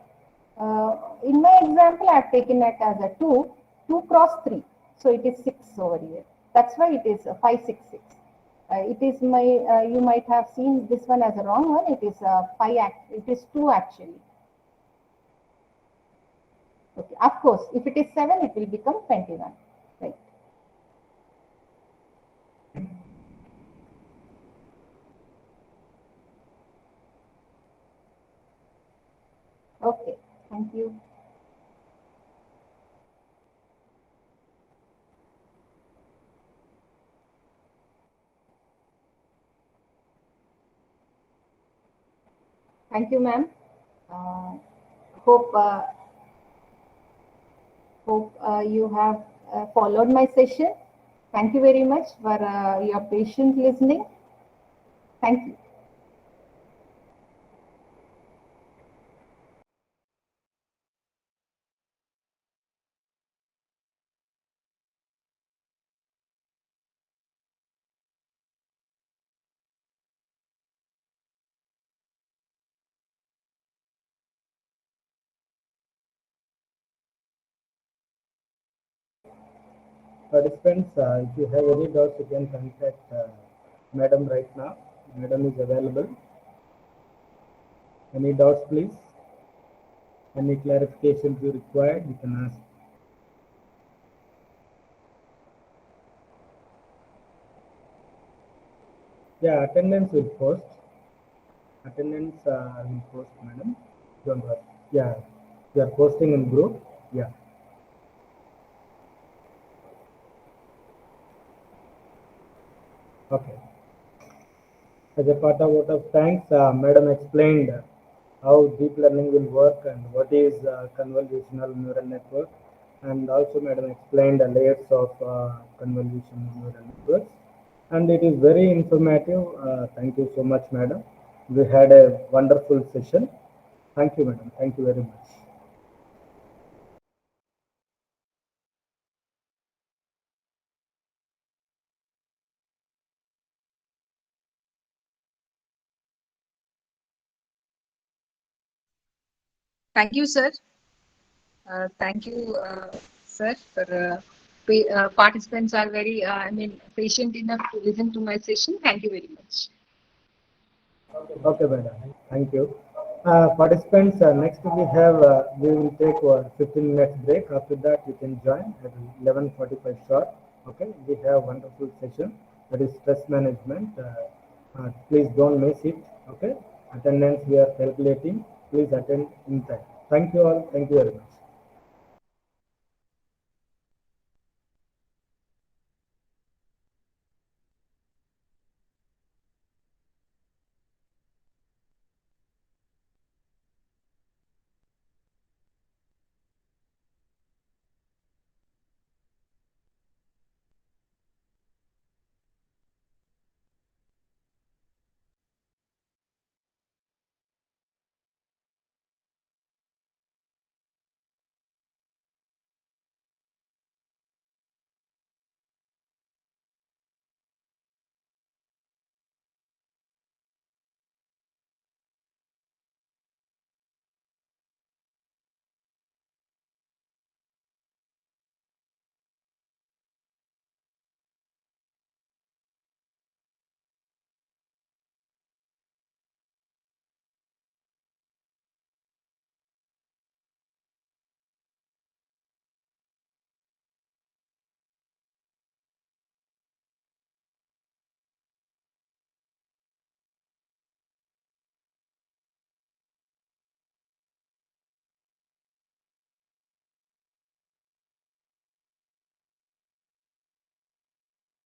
In my example, I have taken it as a 2, 2 cross 3. So it is 6 over here. That's why it is 566. It is you might have seen this one as a wrong one. It is 5, it is 2 actually. Okay. Of course, if it is 7, it will become 21. Right. Okay. Thank you. Thank you, ma'am. Uh, hope you have followed my session. Thank you very much for your patient listening. Thank you. Participants, if you have any doubts, you can contact Madam right now. Madam is available. Any doubts, please? Any clarifications you require, you can ask. Yeah, attendance will post. Attendance will post, madam. Don't worry. Yeah, you are posting in group. Yeah. Okay. As a part of vote of thanks, Madam explained how deep learning will work and what is convolutional neural network, and also Madam explained the layers of convolutional neural networks, and it is very informative. Thank you so much, Madam. We had a wonderful session. Thank you, Madam. Thank you very much. Thank you, sir. Thank you, sir, for participants are very, patient enough to listen to my session. Thank you very much. Okay, madam. Thank you. Participants, next we will take a 15 minutes break. After that, you can join at 11:45 sharp. Okay, we have wonderful session that is stress management. Please don't miss it. Okay, attendance we are calculating. Please attend in time. Thank you all. Thank you very much.